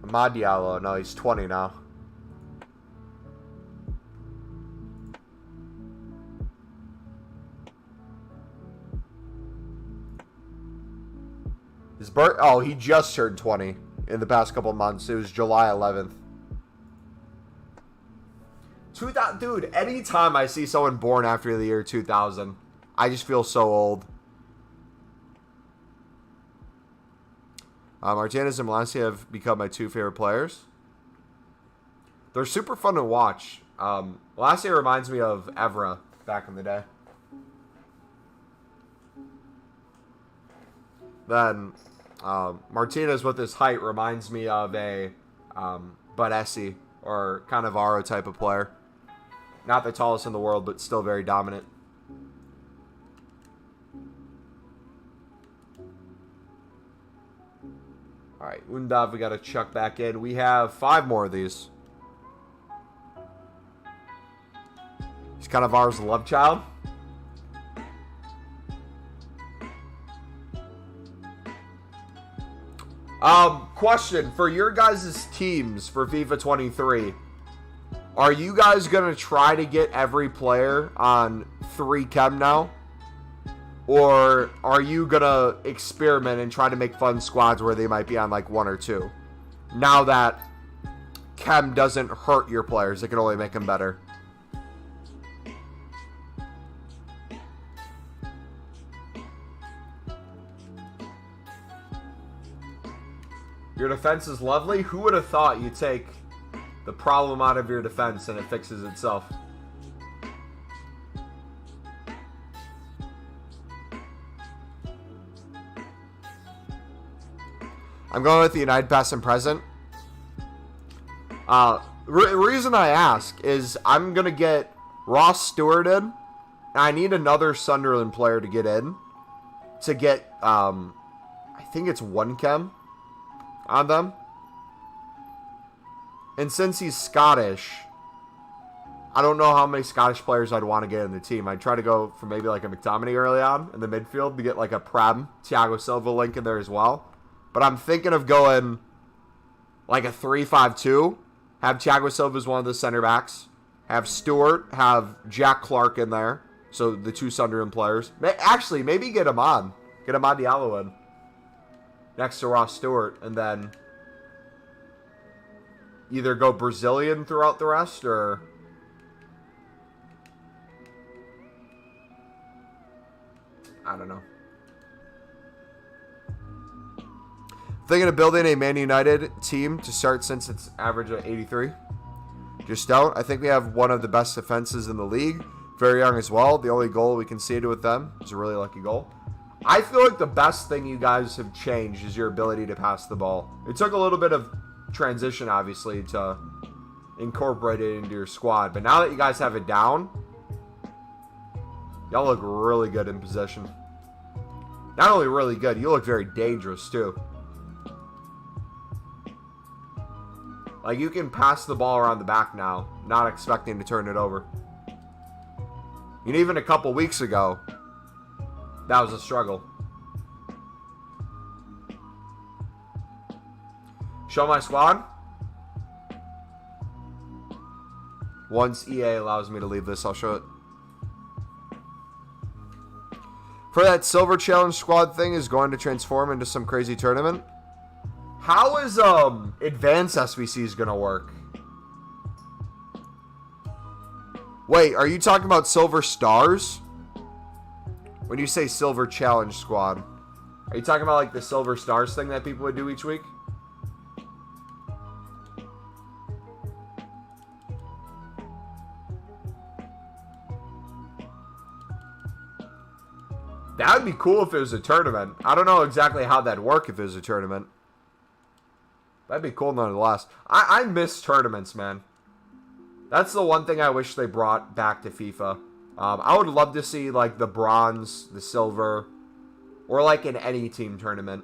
Ahmad Diallo, no, he's 20 now. His birth, oh, he just turned 20 in the past couple months. It was July 11th. Dude, anytime I see someone born after the year 2000, I just feel so old. Martinez and Malacia have become my two favorite players. They're super fun to watch. Malacia reminds me of Evra back in the day. Then Martinez with his height reminds me of a Badessi or Cannavaro type of player. Not the tallest in the world, but still very dominant. All right, Undav, we got to chuck back in. We have 5 more of these. He's Cannavaro's love child. Question for your guys' teams for FIFA 23. Are you guys going to try to get every player on 3 chem now? Or are you going to experiment and try to make fun squads where they might be on like 1 or 2? Now that chem doesn't hurt your players, it can only make them better. Your defense is lovely. Who would have thought you'd take the problem out of your defense and it fixes itself? I'm going with the United past and present. Reason I ask is I'm going to get Ross Stewart in. And I need another Sunderland player to get in. To get, I think it's 1 chem on them. And since he's Scottish, I don't know how many Scottish players I'd want to get in the team. I'd try to go for maybe like a McTominay early on in the midfield to get like a Prem, Thiago Silva link in there as well. But I'm thinking of going like a 3-5-2. Have Thiago Silva as one of the center backs. Have Stewart, have Jack Clark in there. So the 2 Sunderland players. Actually, maybe get him on. Get Amad Diallo in. Next to Ross Stewart. And then either go Brazilian throughout the rest or... I don't know. Thinking of building a Man United team to start since it's average of 83. Just don't. I think we have one of the best defenses in the league. Very young as well. The only goal we conceded with them is a really lucky goal. I feel like the best thing you guys have changed is your ability to pass the ball. It took a little bit of transition, obviously, to incorporate it into your squad. But now that you guys have it down, y'all look really good in possession. Not only really good, you look very dangerous, too. Like, you can pass the ball around the back now, not expecting to turn it over. And even a couple weeks ago, that was a struggle. Show my squad. Once EA allows me to leave this, I'll show it. For that Silver Challenge squad thing is going to transform into some crazy tournament. How is advanced SBCs gonna work? Wait, are you talking about Silver Stars? When you say silver challenge squad, are you talking about like the silver stars thing that people would do each week? That would be cool if it was a tournament. I don't know exactly how that'd work if it was a tournament. That'd be cool nonetheless. I miss tournaments, man. That's the one thing I wish they brought back to FIFA. I would love to see, like, the bronze, the silver, or, like, an any team tournament.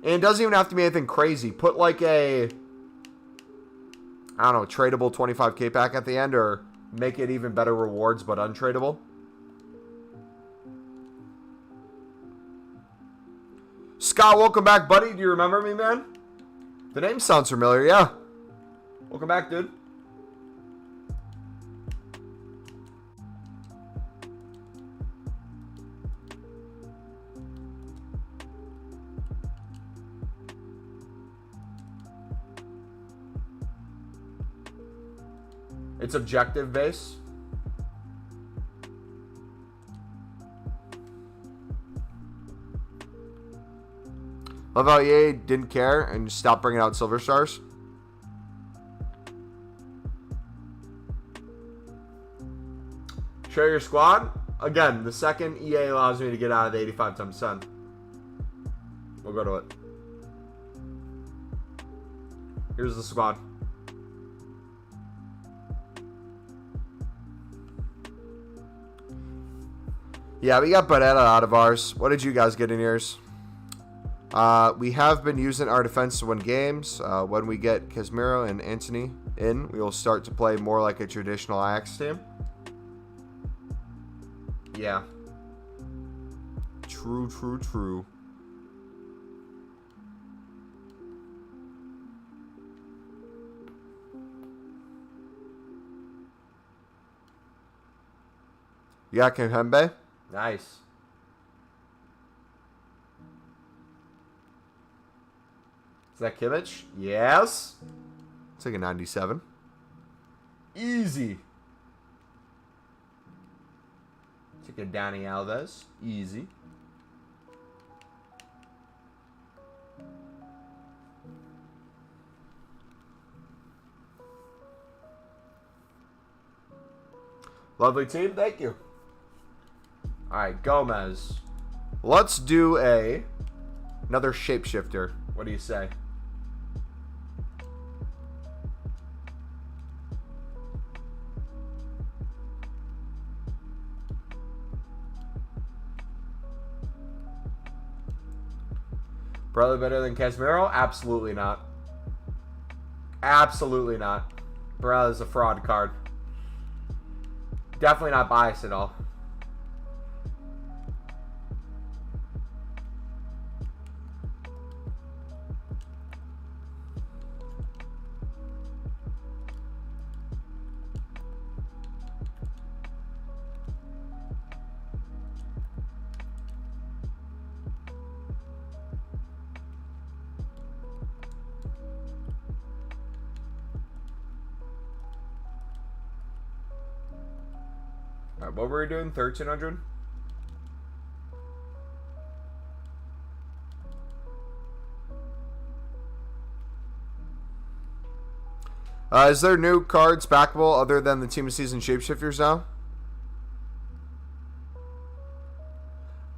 And it doesn't even have to be anything crazy. Put, like, I don't know, tradable 25k pack at the end, or make it even better rewards, but untradeable. Scott, welcome back, buddy. Do you remember me, man? The name sounds familiar, yeah. Welcome back, dude. It's objective based. Love how EA didn't care and just stopped bringing out silver stars. Share your squad. Again, the second EA allows me to get out of the 85+x10. We'll go to it. Here's the squad. Yeah, we got Barrera out of ours. What did you guys get in yours? We have been using our defense to win games. When we get Casemiro and Antony in, we will start to play more like a traditional Ajax team. Yeah. True, true, true. You got Kounde? Nice. Is that Kimmich? Yes. It's like a 97. Easy. Take a Dani Alves. Easy. Lovely team. Thank you. Alright, Gomez. Let's do another shapeshifter. What do you say? Probably better than Casemiro? Absolutely not. Absolutely not. Bro, is a fraud card. Definitely not biased at all. Alright, what were we doing? 1300? Is there new cards backable other than the Team of Season Shapeshifters now?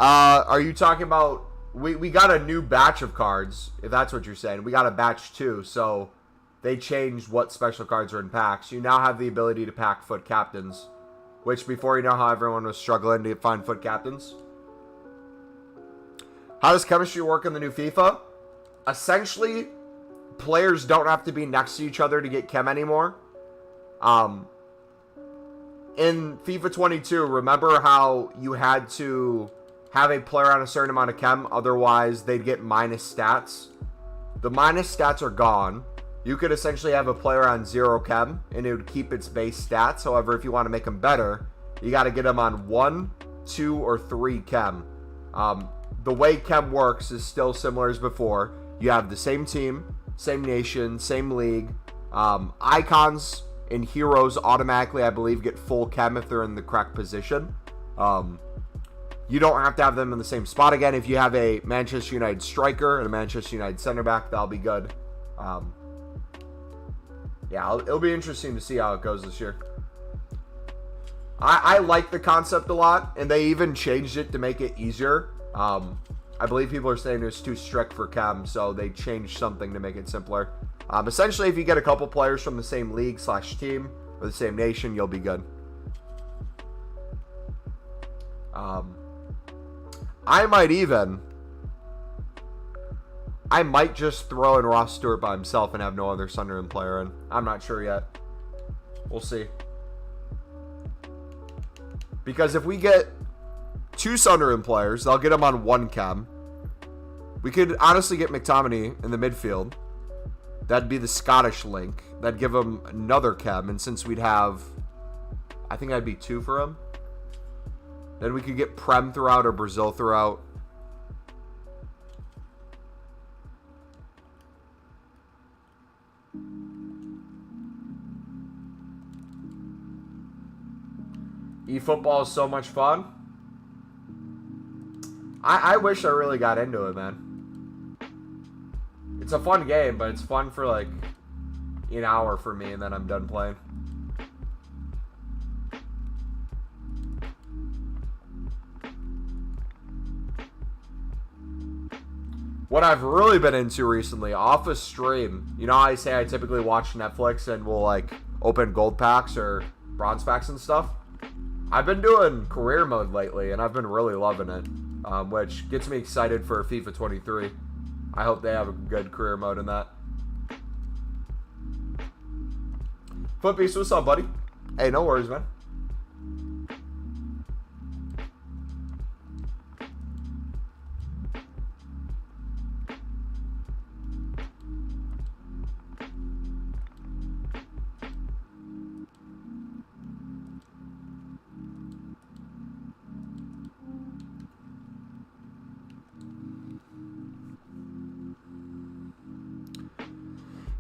Are you talking about... We got a new batch of cards, if that's what you're saying. We got a batch 2, so they changed what special cards are in packs. You now have the ability to pack foot captains. Which, before, you know how everyone was struggling to find foot captains? How does chemistry work in the new FIFA? Essentially, players don't have to be next to each other to get chem anymore. In FIFA 22, remember how you had to have a player on a certain amount of chem, otherwise they'd get minus stats? The minus stats are gone. You could essentially have a player on 0 chem, and it would keep its base stats. However, if you want to make them better, you got to get them on 1, 2, or 3 chem. The way chem works is still similar as before. You have the same team, same nation, same league. Icons and heroes automatically, I believe, get full chem if they're in the correct position. You don't have to have them in the same spot again. If you have a Manchester United striker and a Manchester United center back, that'll be good. Yeah, it'll be interesting to see how it goes this year. I like the concept a lot, and they even changed it to make it easier. I believe people are saying it's too strict for chem, so they changed something to make it simpler. Essentially, if you get a couple players from the same league / team or the same nation, you'll be good. I might just throw in Ross Stewart by himself and have no other Sunderland player in. I'm not sure yet. We'll see. Because if we get 2 Sunderland players, they'll get them on 1 chem. We could honestly get McTominay in the midfield. That'd be the Scottish link. That'd give him another chem. And since we'd have, I think that'd be 2 for him. Then we could get Prem throughout or Brazil throughout. eFootball is so much fun. I wish I really got into it, man. It's a fun game, but it's fun for like an hour for me, and then I'm done playing. What I've really been into recently, off a stream, you know how I say I typically watch Netflix and will like open gold packs or bronze packs and stuff? I've been doing career mode lately, and I've been really loving it, which gets me excited for FIFA 23. I hope they have a good career mode in that. Footbeast, what's up, buddy? Hey, no worries, man.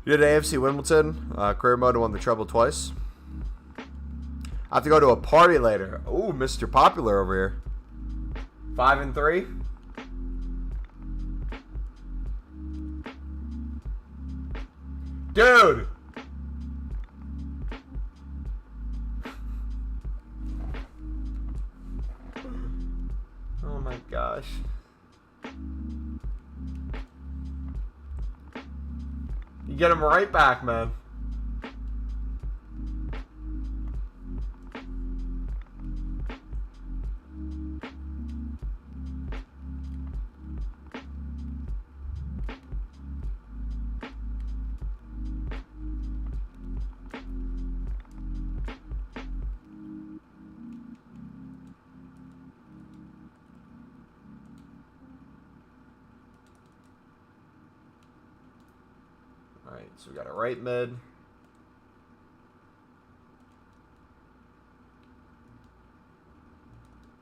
You did AFC Wimbledon, career mode, and won the treble twice. I have to go to a party later. Ooh, Mr. Popular over here. 5-3. Dude! Oh my gosh. You get him right back, man. Alright, so we got a right mid.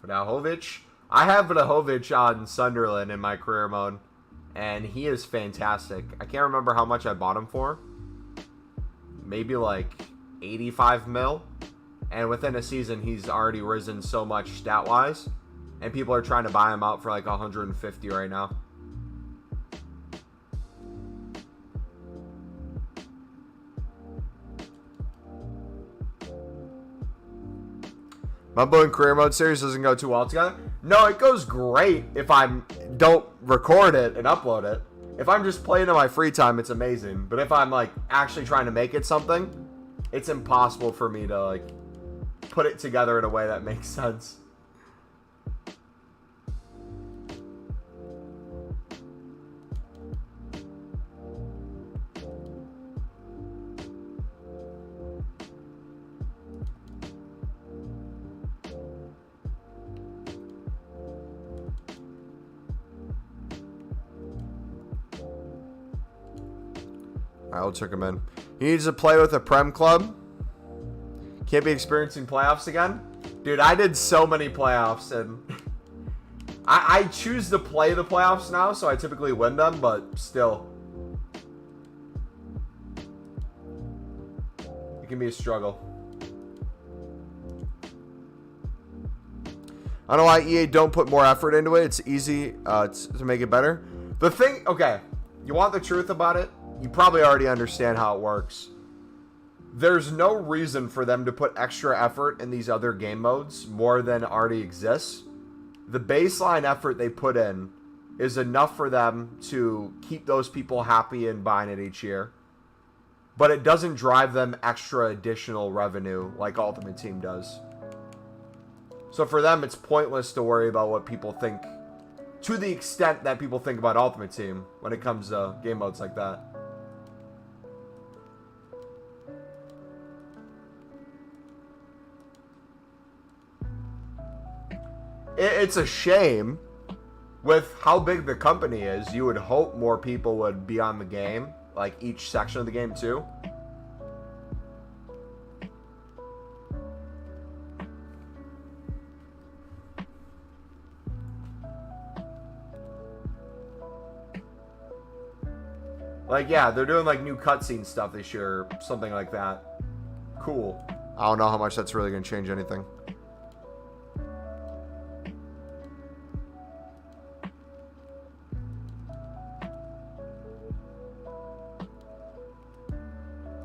Vlahovic. I have Vlahovic on Sunderland in my career mode, and he is fantastic. I can't remember how much I bought him for. Maybe like 85 mil. And within a season, he's already risen so much stat-wise. And people are trying to buy him out for like 150 right now. Mumbo and career mode series doesn't go too well together. No, it goes great if I don't record it and upload it. If I'm just playing in my free time, it's amazing. But if I'm like actually trying to make it something, it's impossible for me to like put it together in a way that makes sense. I'll check him in. He needs to play with a Prem club. Can't be experiencing playoffs again. Dude, I did so many playoffs, and I choose to play the playoffs now, so I typically win them, but still. You can be a struggle. I don't know why EA don't put more effort into it. It's easy to make it better. The thing, okay, you want the truth about it? You probably already understand how it works. There's no reason for them to put extra effort in these other game modes more than already exists. The baseline effort they put in is enough for them to keep those people happy and buying it each year. But it doesn't drive them extra additional revenue like Ultimate Team does. So for them, it's pointless to worry about what people think, to the extent that people think about Ultimate Team when it comes to game modes like that. It's a shame. With how big the company is, you would hope more people would be on the game, like each section of the game too. Like, yeah, they're doing like new cutscene stuff this year, something like that. Cool. I don't know how much that's really going to change anything.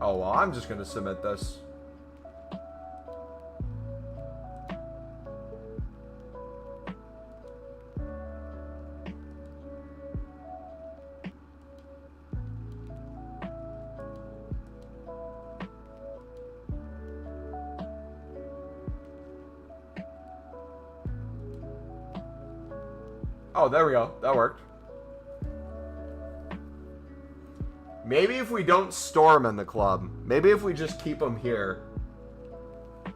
Oh, well, I'm just going to submit this. Oh, there we go. That worked. Maybe if we don't storm in the club, maybe if we just keep them here,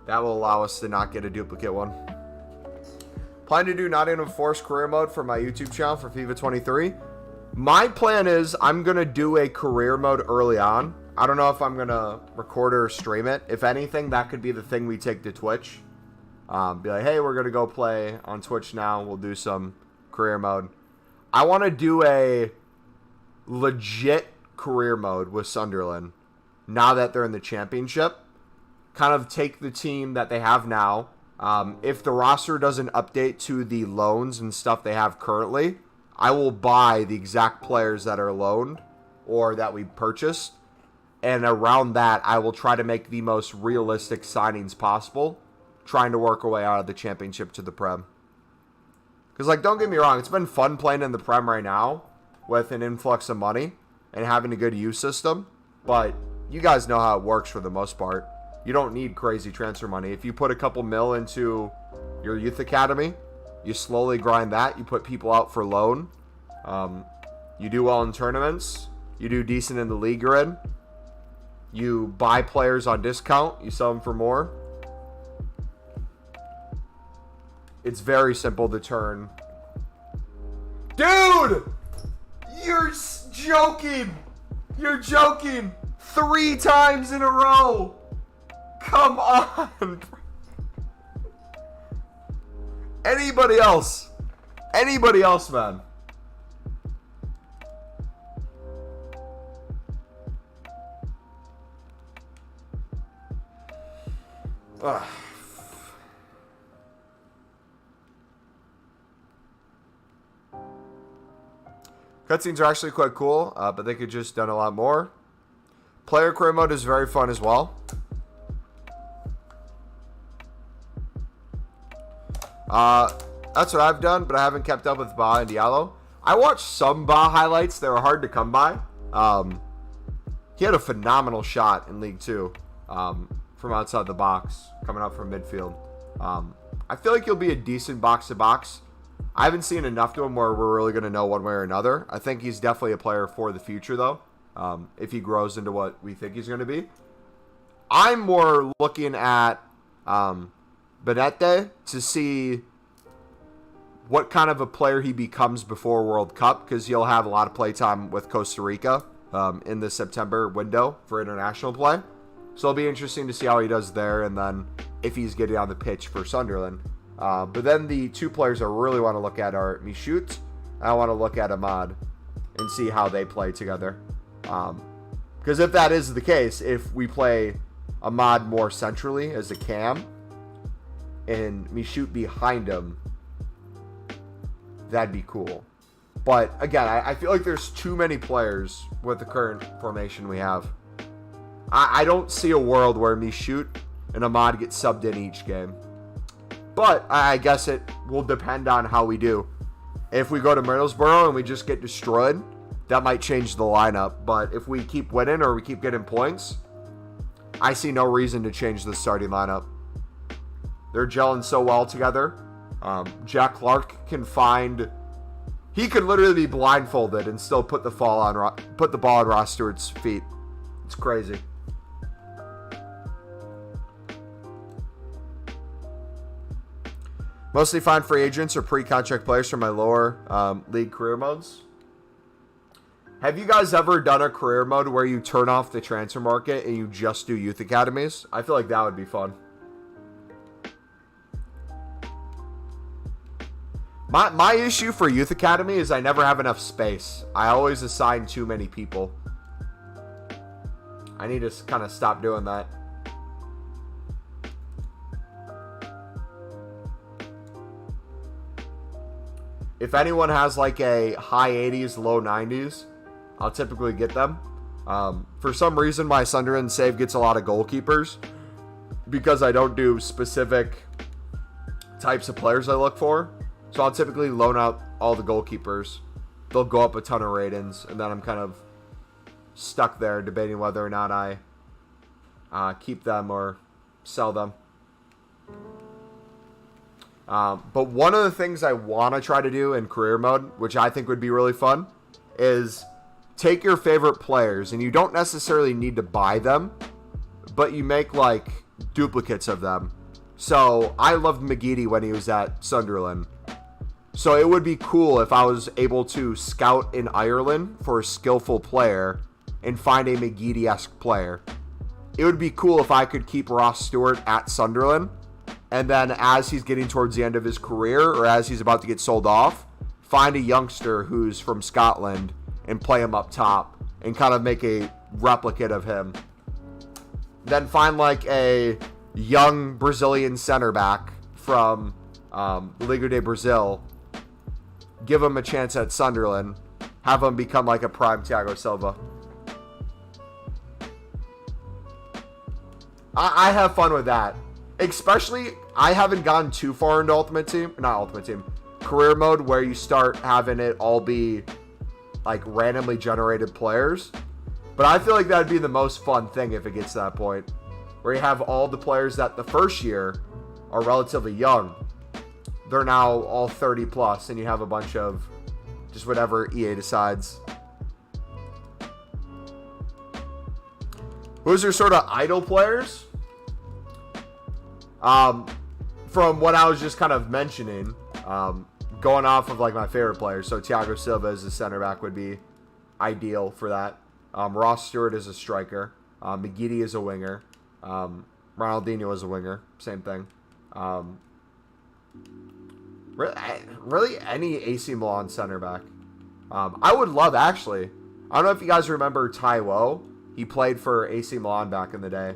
that will allow us to not get a duplicate one. Plan to do not in a forced career mode for my YouTube channel for FIFA 23. My plan is I'm going to do a career mode early on. I don't know if I'm going to record or stream it. If anything, that could be the thing we take to Twitch. Be like, hey, we're going to go play on Twitch now. We'll do some career mode. I want to do a legit career mode with Sunderland now that they're in the championship. Kind of take the team that they have now. If the roster doesn't update to the loans and stuff they have currently, I will buy the exact players that are loaned or that we purchased, and around that I will try to make the most realistic signings possible, trying to work our way out of the championship to the Prem. Because, like, don't get me wrong, it's been fun playing in the Prem right now with an influx of money and having a good youth system, but you guys know how it works for the most part. You don't need crazy transfer money. If you put a couple mil into your youth academy, you slowly grind that, you put people out for loan, you do well in tournaments, you do decent in the league you're in, you buy players on discount, you sell them for more. It's very simple to turn. Dude! You're joking! You're joking! 3 times in a row! Come on! Anybody else? Anybody else, man? Ugh. Cutscenes are actually quite cool, but they could just done a lot more. Player career mode is very fun as well. That's what I've done, but I haven't kept up with Ba and Diallo. I watched some Ba highlights. They were hard to come by. He had a phenomenal shot in League 2 from outside the box, coming up from midfield. I feel like he'll be a decent box-to-box. I haven't seen enough to him where we're really going to know one way or another. I think he's definitely a player for the future, though, if he grows into what we think he's going to be. I'm more looking at Benete to see what kind of a player he becomes before World Cup, because he'll have a lot of play time with Costa Rica in the September window for international play. So it'll be interesting to see how he does there, and then if he's getting on the pitch for Sunderland. But then the 2 players I really want to look at are Michoud, and I want to look at Ahmad and see how they play together. Because if that is the case, if we play Ahmad more centrally as a cam, and me shoot behind him, that'd be cool. But again, I feel like there's too many players with the current formation we have. I don't see a world where me shoot and Ahmad gets subbed in each game. But I guess it will depend on how we do. If we go to Middlesbrough and we just get destroyed, that might change the lineup. But if we keep winning or we keep getting points, I see no reason to change the starting lineup. They're gelling so well together. Jack Clark can find... He could literally be blindfolded and still put the ball on Ross Stewart's feet. It's crazy. Mostly find free agents or pre-contract players from my lower league career modes. Have you guys ever done a career mode where you turn off the transfer market and you just do youth academies? I feel like that would be fun. My issue for youth academy is I never have enough space. I always assign too many people. I need to kind of stop doing that. If anyone has like a high 80s, low 90s, I'll typically get them. For some reason, my Sunderland save gets a lot of goalkeepers because I don't do specific types of players I look for. So I'll typically loan out all the goalkeepers. They'll go up a ton of ratings, and then I'm kind of stuck there debating whether or not I keep them or sell them. But one of the things I want to try to do in career mode, which I think would be really fun, is take your favorite players, and you don't necessarily need to buy them, but you make like duplicates of them. So I loved McGeady when he was at Sunderland. So it would be cool if I was able to scout in Ireland for a skillful player and find a McGeady-esque player. It would be cool if I could keep Ross Stewart at Sunderland, and then as he's getting towards the end of his career or as he's about to get sold off, find a youngster who's from Scotland and play him up top and kind of make a replicate of him. Then find like a young Brazilian center back from Liga de Brazil, give him a chance at Sunderland, have him become like a prime Thiago Silva. I have fun with that. Especially, I haven't gone too far into career mode where you start having it all be like randomly generated players. But I feel like that'd be the most fun thing if it gets to that point, where you have all the players that the first year are relatively young. They're now all 30 plus, and you have a bunch of just whatever EA decides. Who's your sort of idol players? From what I was just kind of mentioning, going off of like my favorite players, so Thiago Silva as a center back would be ideal for that. Ross Stewart is a striker. McGeady is a winger. Ronaldinho is a winger. Same thing. Really any AC Milan center back. I would love, actually. I don't know if you guys remember Taiwo. He played for AC Milan back in the day.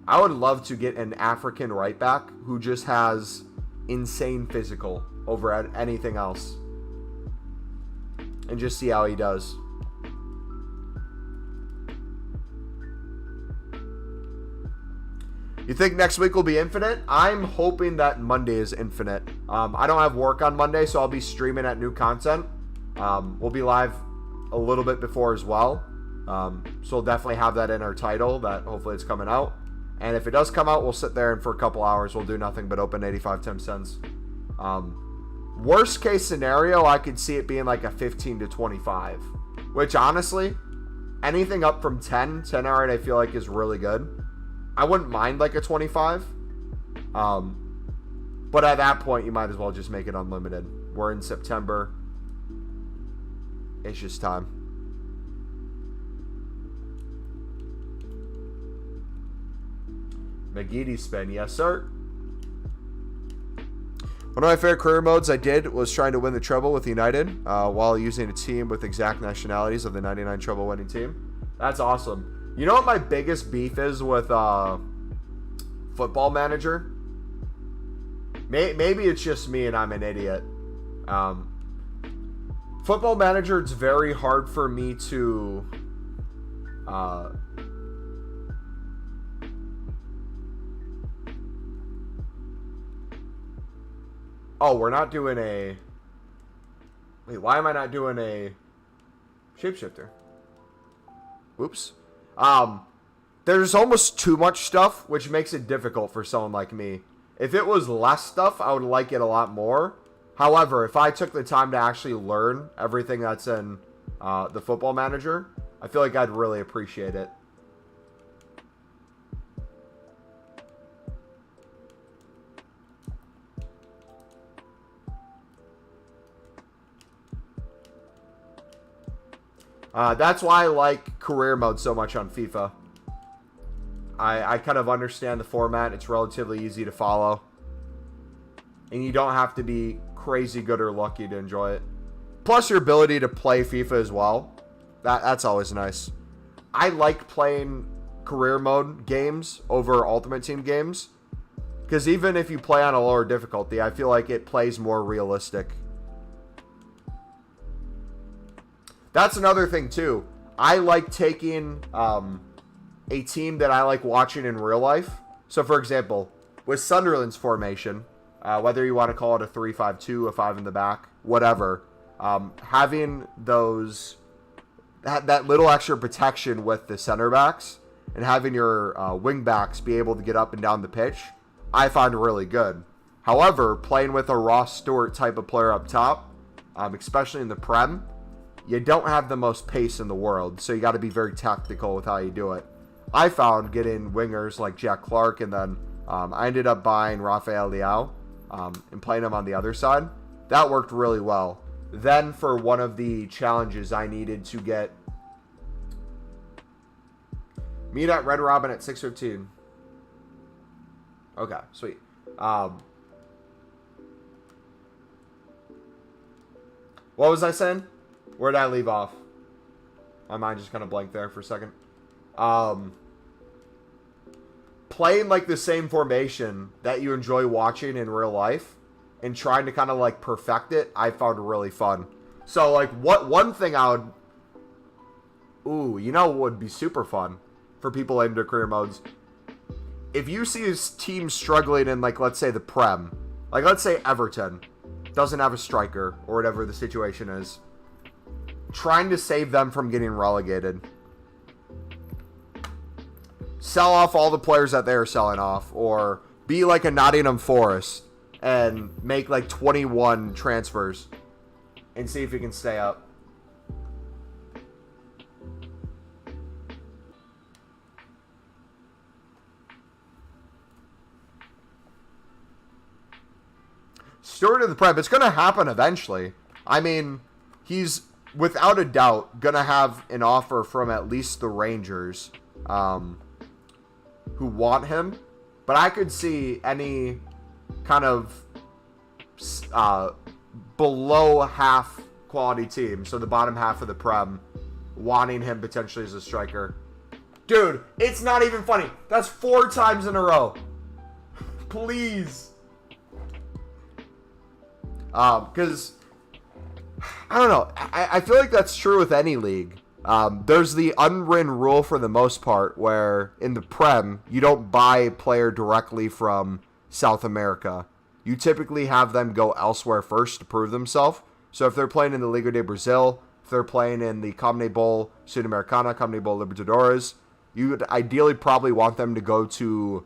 I would love to get an African right back who just has insane physical over anything else. And just see how he does. You think next week will be infinite? I'm hoping that Monday is infinite. I don't have work on Monday, so I'll be streaming at new content. We'll be live a little bit before as well. So we'll definitely have that in our title, that hopefully it's coming out. And if it does come out, we'll sit there and for a couple hours we'll do nothing but open 85 cents. Worst case scenario, I could see it being like a 15 to 25. Which honestly, anything up from 10 already I feel like is really good. I wouldn't mind like a 25. But at that point, you might as well just make it unlimited. We're in September. It's just time. McGeady spin, yes sir. One of my favorite career modes I did was trying to win the treble with United while using a team with exact nationalities of the 99 treble winning team. That's awesome. You know what my biggest beef is with Football Manager? Maybe it's just me and I'm an idiot. Football Manager, it's very hard for me to oh, we're not doing a... Wait, why am I not doing a Shapeshifter? Oops. There's almost too much stuff, which makes it difficult for someone like me. If it was less stuff, I would like it a lot more. However, if I took the time to actually learn everything that's in the Football Manager, I feel like I'd really appreciate it. That's why I like career mode so much on FIFA. I kind of understand the format. It's relatively easy to follow. And you don't have to be crazy good or lucky to enjoy it. Plus your ability to play FIFA as well. That's always nice. I like playing career mode games over Ultimate Team games. Because even if you play on a lower difficulty, I feel like it plays more realistic. That's another thing too. I like taking a team that I like watching in real life. So for example, with Sunderland's formation, whether you want to call it a 3-5-2, a 5 in the back, whatever, having those that little extra protection with the center backs and having your wing backs be able to get up and down the pitch, I find really good. However, playing with a Ross Stewart type of player up top, especially in the Prem, you don't have the most pace in the world, so you got to be very tactical with how you do it. I found getting wingers like Jack Clark, and then I ended up buying Rafael Leao and playing him on the other side. That worked really well. Then for one of the challenges, I needed to get meet at Red Robin at 6:15. Okay, sweet. What was I saying? Where did I leave off? My mind just kind of blanked there for a second. Playing like the same formation that you enjoy watching in real life and trying to kind of like perfect it, I found really fun. So like one thing I would... Ooh, you know what would be super fun for people aimed at career modes? If you see his team struggling in, like, let's say the Prem. Like, let's say Everton doesn't have a striker or whatever the situation is. Trying to save them from getting relegated. Sell off all the players that they're selling off. Or be like a Nottingham Forest and make like 21 transfers. And see if you can stay up. Stewart of the Prem. It's going to happen eventually. I mean, he's without a doubt going to have an offer from at least the Rangers who want him. But I could see any kind of below half quality team, so the bottom half of the Prem, wanting him potentially as a striker. Dude, it's not even funny. That's 4 times in a row. Please. Because, I don't know, I feel like that's true with any league. There's the unwritten rule for the most part where in the Prem, you don't buy a player directly from South America. You typically have them go elsewhere first to prove themselves. So if they're playing in the Liga de Brazil, if they're playing in the CONMEBOL Sudamericana, CONMEBOL Libertadores, you would ideally probably want them to go to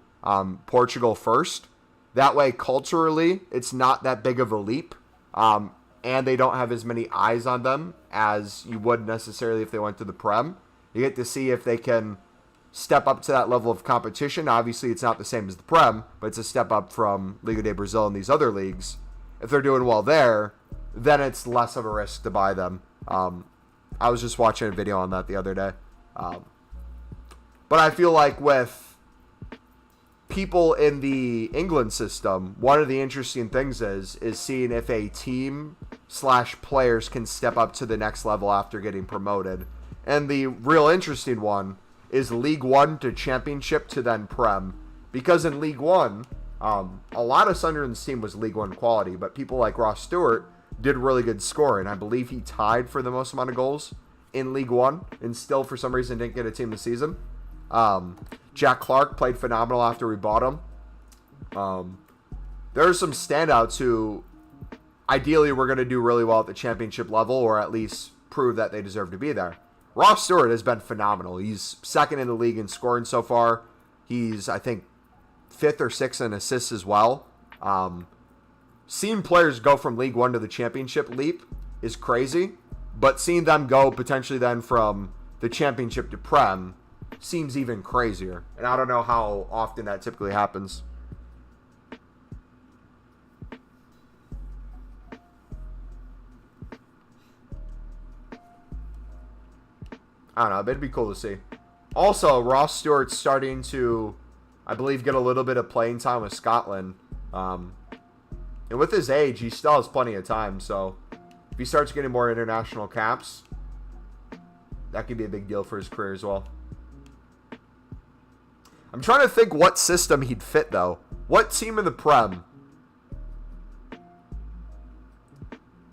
Portugal first. That way, culturally, it's not that big of a leap. And they don't have as many eyes on them as you would necessarily if they went to the Prem. You get to see if they can step up to that level of competition. Obviously, it's not the same as the Prem, but it's a step up from Liga de Brazil and these other leagues. If they're doing well there, then it's less of a risk to buy them. I was just watching a video on that the other day. But I feel like with people in the England system, one of the interesting things is seeing if a team / players can step up to the next level after getting promoted. And the real interesting one is League One to Championship to then Prem. Because in League One, a lot of Sunderland's team was League One quality, but people like Ross Stewart did really good scoring. I believe he tied for the most amount of goals in League One, and still for some reason didn't get a team this season. Jack Clark played phenomenal after we bought him. There are some standouts who ideally were going to do really well at the championship level, or at least prove that they deserve to be there. Ross Stewart has been phenomenal. He's second in the league in scoring so far. He's, I think, 5th or 6th in assists as well. Seeing players go from League One to the championship leap is crazy, but seeing them go potentially then from the championship to Prem seems even crazier. And I don't know how often that typically happens. I don't know, but it'd be cool to see. Also, Ross Stewart's starting to, I believe, get a little bit of playing time with Scotland. And with his age, he still has plenty of time. So if he starts getting more international caps, that could be a big deal for his career as well. I'm trying to think what system he'd fit, though. What team in the Prem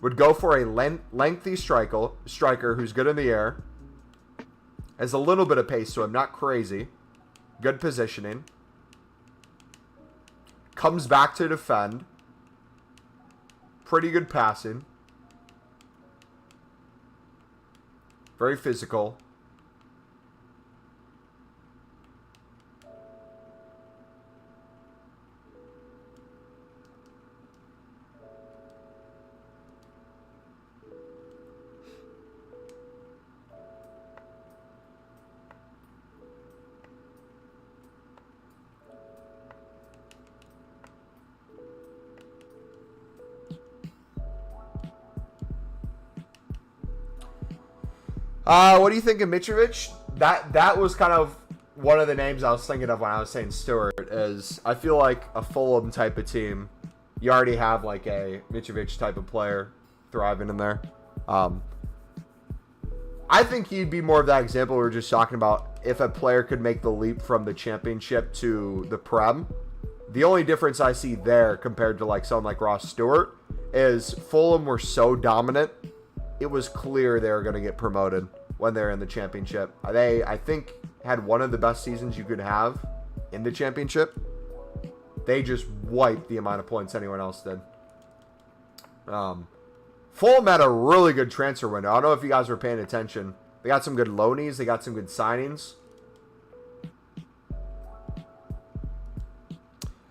would go for a lengthy striker who's good in the air, has a little bit of pace to him, not crazy, good positioning, comes back to defend, pretty good passing, very physical. What do you think of Mitrovic? That was kind of one of the names I was thinking of when I was saying Stewart. Is I feel like a Fulham type of team, you already have like a Mitrovic type of player thriving in there. I think he'd be more of that example we were just talking about. If a player could make the leap from the championship to the Prem, the only difference I see there compared to like someone like Ross Stewart is Fulham were so dominant. It was clear they were going to get promoted when they're in the championship. They, I think, had one of the best seasons you could have in the championship. They just wiped the amount of points anyone else did. Fulham had a really good transfer window. I don't know if you guys were paying attention. They got some good loanies. They got some good signings.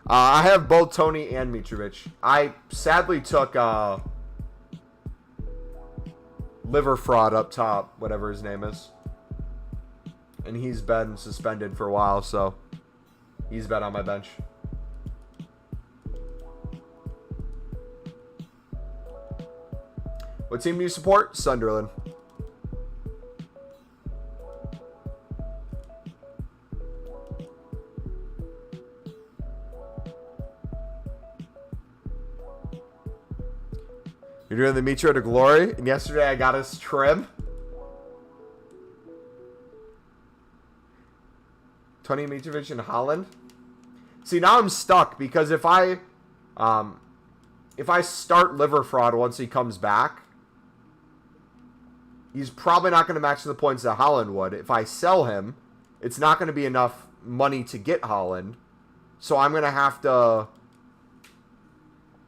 I have both Tony and Mitrovic. I sadly took liver fraud up top, whatever his name is. And he's been suspended for a while, so he's been on my bench. What team do you support? Sunderland. You're doing the Mitro to glory, and yesterday I got his trim. Tony Mitrovic and Holland. See, now I'm stuck because if I start liver fraud once he comes back, he's probably not going to match the points that Holland would. If I sell him, it's not going to be enough money to get Holland, so I'm going to have to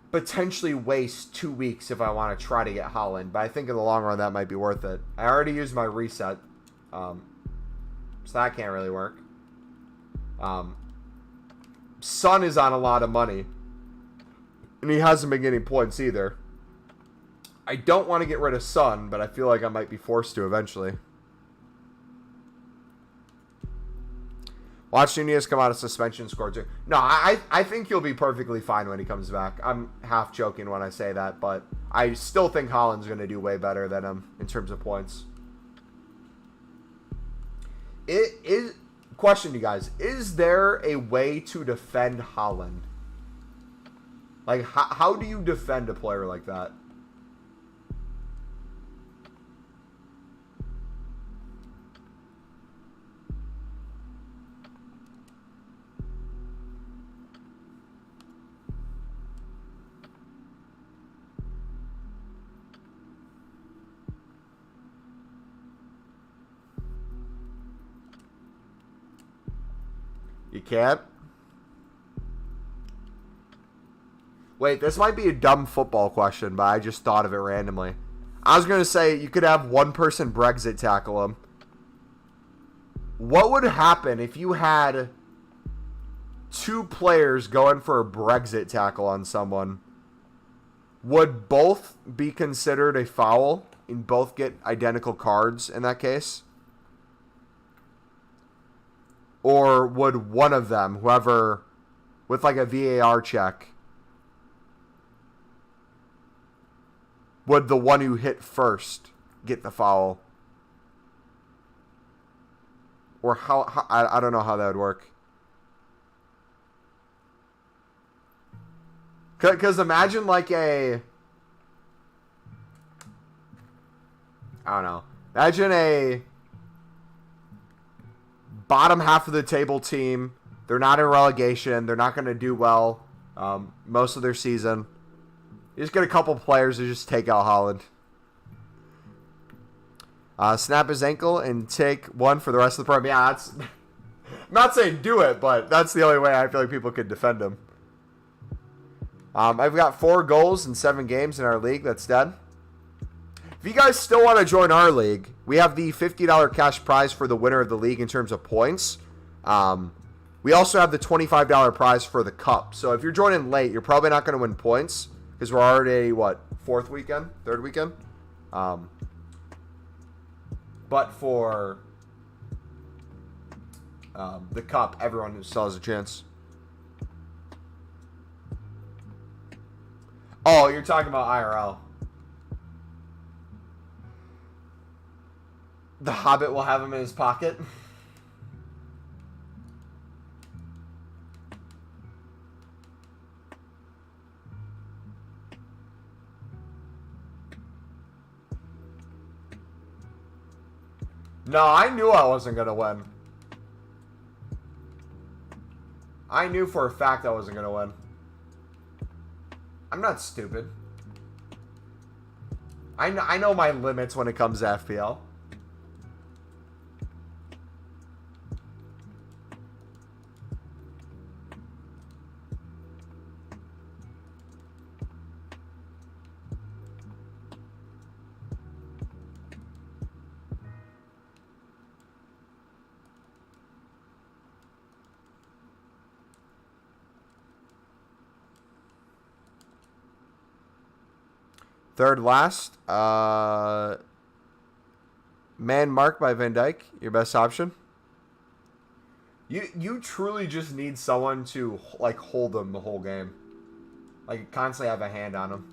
potentially waste 2 weeks if I want to try to get Holland. But I think in the long run that might be worth it. I already used my reset, so that can't really work. Son is on a lot of money, and he hasn't been getting points either. I don't want to get rid of Son, but I feel like I might be forced to eventually. Watch Nunez come out of suspension, score 2. No, I think he'll be perfectly fine when he comes back. I'm half joking when I say that, but I still think Holland's going to do way better than him in terms of points. Question to you guys. Is there a way to defend Holland? Like, how do you defend a player like that? can't? Wait, this might be a dumb football question, but I just thought of it randomly. I was going to say you could have one person Brexit tackle him. What would happen if you had 2 players going for a Brexit tackle on someone? Would both be considered a foul and both get identical cards in that case? Or would one of them, whoever, with like a VAR check, would the one who hit first get the foul? Or how I don't know how that would work. Because imagine like I don't know. Imagine a bottom half of the table team. They're not in relegation. They're not going to do well most of their season. You just get a couple players to just take out Holland. Snap his ankle and take one for the rest of the program. Yeah, that's... I'm not saying do it, but that's the only way I feel like people could defend him. I've got 4 goals in 7 games in our league. That's dead. If you guys still want to join our league, we have the $50 cash prize for the winner of the league in terms of points. We also have the $25 prize for the cup. So if you're joining late, you're probably not going to win points because we're already, what, 3rd weekend? But for the cup, everyone still has a chance. Oh, you're talking about IRL. The Hobbit will have him in his pocket. No, I knew I wasn't going to win. I knew for a fact I wasn't going to win. I'm not stupid. I know my limits when it comes to FPL. Third last, man marked by Van Dijk, your best option. You truly just need someone to like hold them the whole game, like constantly have a hand on them.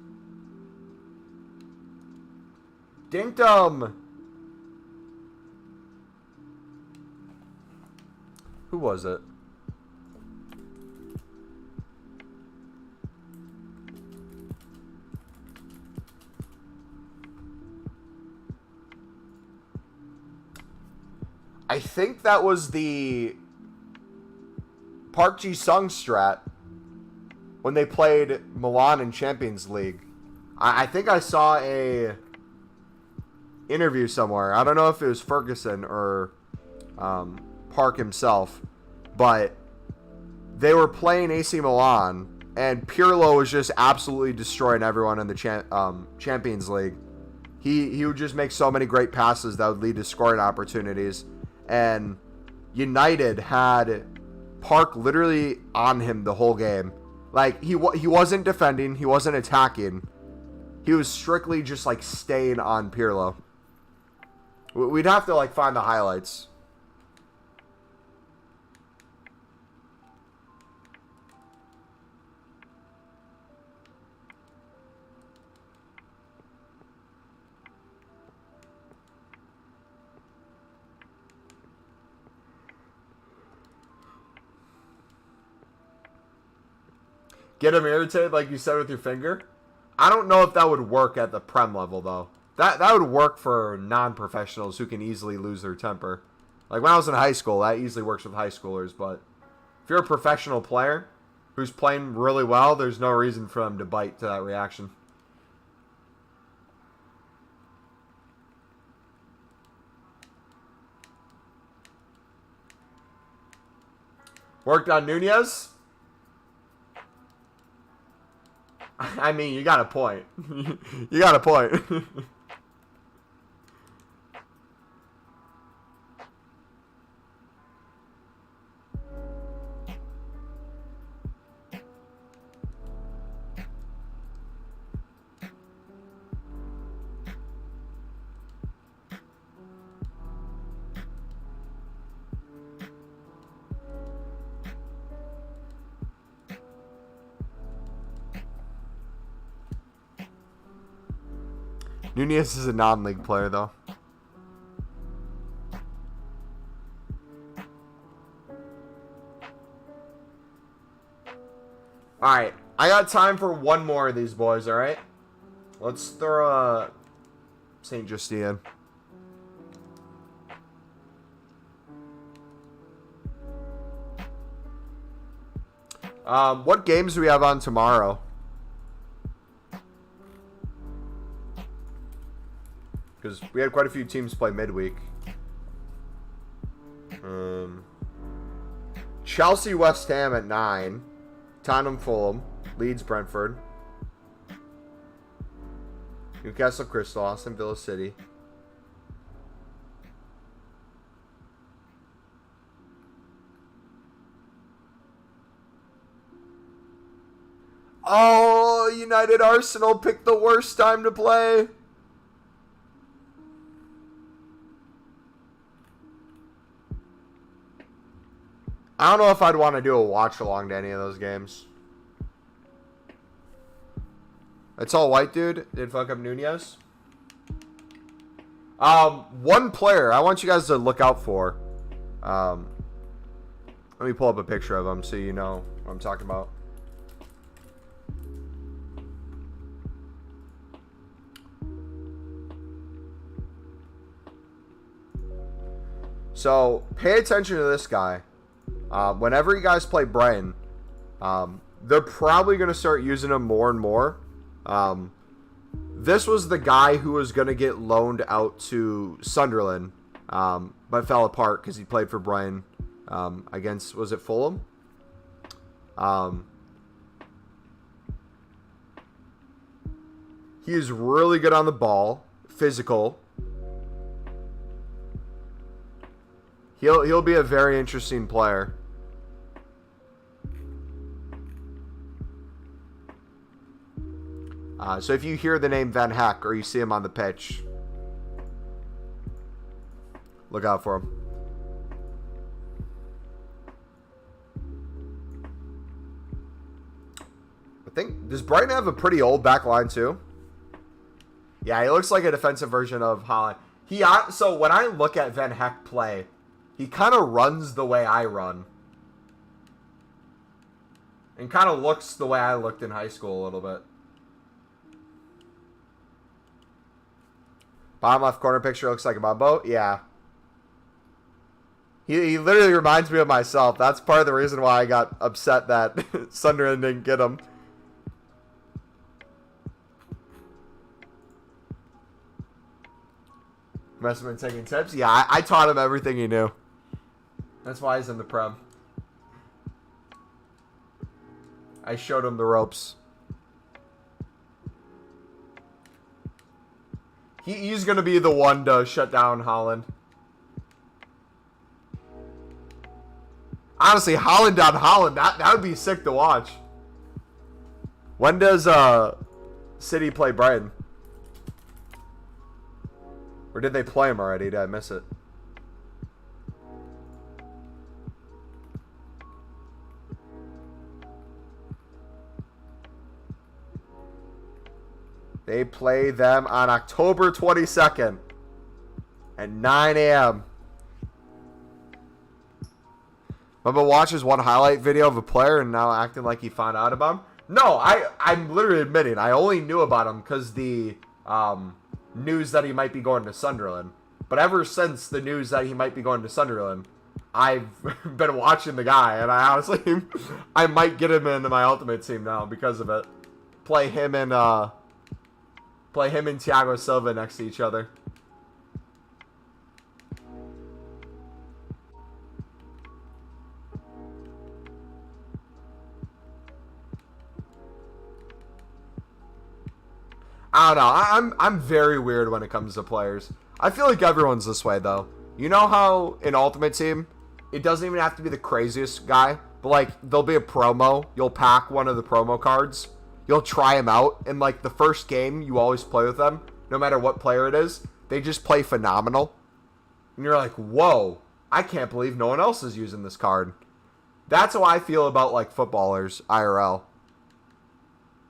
Dinkdom. Who was it? I think that was the Park Ji-sung strat when they played Milan in Champions League. I think I saw a interview somewhere. I don't know if it was Ferguson or Park himself, but they were playing AC Milan, and Pirlo was just absolutely destroying everyone in the Champions League. He would just make so many great passes that would lead to scoring opportunities. And United had Park literally on him the whole game. Like, he wasn't defending. He wasn't attacking. He was strictly just, like, staying on Pirlo. We'd have to, like, find the highlights. Get him irritated like you said with your finger? I don't know if that would work at the Prem level, though. That would work for non-professionals who can easily lose their temper. Like, when I was in high school, that easily works with high schoolers, but if you're a professional player who's playing really well, there's no reason for them to bite to that reaction. Worked on Nunez? I mean, you got a point. You got a point. Nunez is a non-league player, though. Alright, I got time for one more of these boys, alright? Let's throw St. Justine. What games do we have on tomorrow? Because we had quite a few teams play midweek. Chelsea West Ham at 9. Tottenham Fulham. Leeds Brentford. Newcastle Crystal. Aston Villa City. Oh, United Arsenal picked the worst time to play. I don't know if I'd want to do a watch along to any of those games. It's all white, dude. Did fuck up Nunez. One player I want you guys to look out for. Let me pull up a picture of him so you know what I'm talking about. So pay attention to this guy. Whenever you guys play Brighton, they're probably going to start using him more and more. This was the guy who was going to get loaned out to Sunderland, but fell apart because he played for Brighton against, was it Fulham? He is really good on the ball, physical. He'll be a very interesting player. So if you hear the name Van Heck or you see him on the pitch, look out for him. I think, does Brighton have a pretty old back line too? Yeah, he looks like a defensive version of Haaland. So when I look at Van Heck play, he kind of runs the way I run. And kind of looks the way I looked in high school a little bit. Bottom left corner picture looks like a mumbo. Yeah. He literally reminds me of myself. That's part of the reason why I got upset that Sunderland didn't get him. Must have been taking tips. Yeah, I taught him everything he knew. That's why he's in the Prem. I showed him the ropes. He's going to be the one to shut down Haaland. Honestly, Haaland on Haaland, that would be sick to watch. When does City play Brighton? Or did they play him already? Did I miss it? They play them on October 22nd at 9 a.m. Mumbo watches one highlight video of a player and now acting like he found out about him. No, I'm literally admitting I only knew about him because the news that he might be going to Sunderland. But ever since the news that he might be going to Sunderland, I've been watching the guy, and I honestly I might get him into my ultimate team now because of it. Play him and Thiago Silva next to each other. I don't know. I'm very weird when it comes to players. I feel like everyone's this way though. You know how in Ultimate Team, it doesn't even have to be the craziest guy, but like there'll be a promo. You'll pack one of the promo cards. You'll try them out, and like the first game you always play with them, no matter what player it is, they just play phenomenal. And you're like, whoa, I can't believe no one else is using this card. That's how I feel about like footballers, IRL.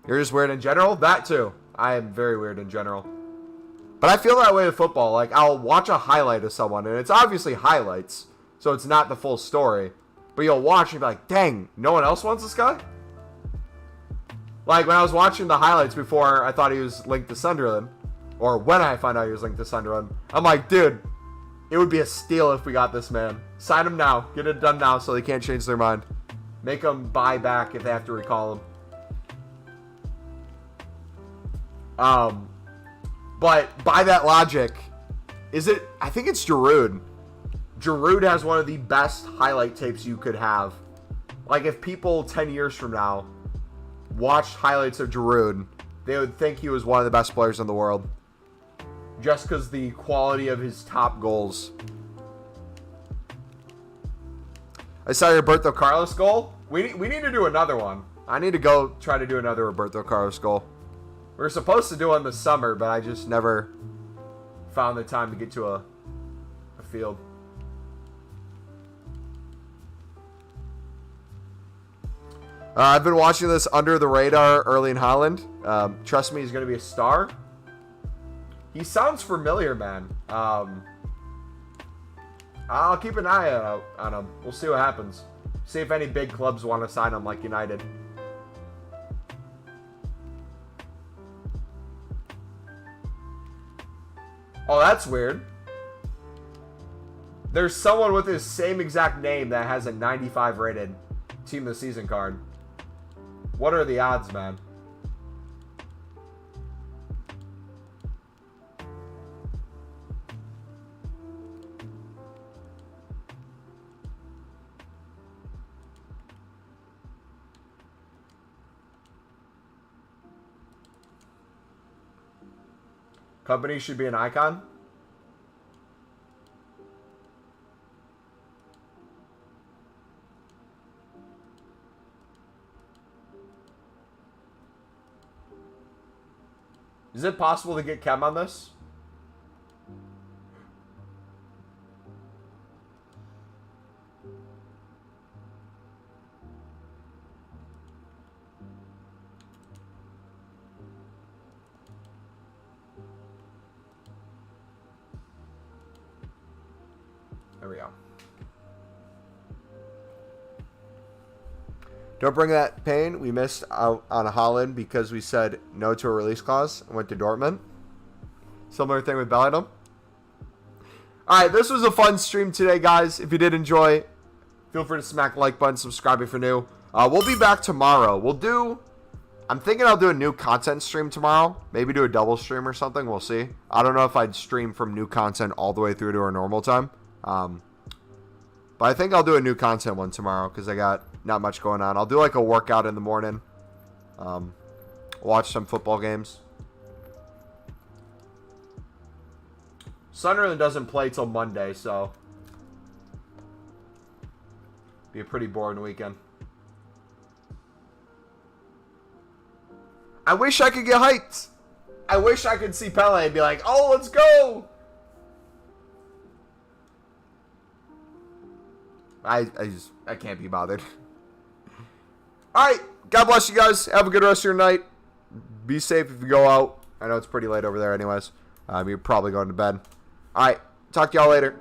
You're just weird in general? That too. I am very weird in general. But I feel that way with football. Like, I'll watch a highlight of someone, and it's obviously highlights, so it's not the full story. But you'll watch and be like, dang, no one else wants this guy? Like, when I was watching the highlights before I thought he was linked to Sunderland, or when I found out he was linked to Sunderland, I'm like, dude, it would be a steal if we got this man. Sign him now. Get it done now so they can't change their mind. Make them buy back if they have to recall him. But by that logic, I think it's Giroud. Giroud has one of the best highlight tapes you could have. Like, if people 10 years from now watched highlights of Giroud, they would think he was one of the best players in the world. Just because the quality of his top goals. I saw your Roberto Carlos goal. We need to do another one. I need to go try to do another Roberto Carlos goal. We were supposed to do one this summer, but I just never found the time to get to a field. I've been watching this under the radar Erling Haaland. Trust me, he's going to be a star. He sounds familiar, man. I'll keep an eye out on him. We'll see what happens. See if any big clubs want to sign him like United. Oh, that's weird. There's someone with his same exact name that has a 95 rated Team of the Season card. What are the odds, man? Company should be an icon. Is it possible to get Chem on this? There we go. Don't bring that pain. We missed out on a Holland because we said no to a release clause and went to Dortmund. Similar thing with Bellingham. Alright, this was a fun stream today, guys. If you did enjoy, feel free to smack the like button, subscribe if you're new. We'll be back tomorrow. I'm thinking I'll do a new content stream tomorrow. Maybe do a double stream or something. We'll see. I don't know if I'd stream from new content all the way through to our normal time. But I think I'll do a new content one tomorrow because I got not much going on. I'll do like a workout in the morning. Watch some football games. Sunderland doesn't play till Monday, so be a pretty boring weekend. I wish I could get hyped. I wish I could see Pele and be like, oh, let's go. I can't be bothered. Alright, God bless you guys. Have a good rest of your night. Be safe if you go out. I know it's pretty late over there anyways. You're probably going to bed. Alright, talk to y'all later.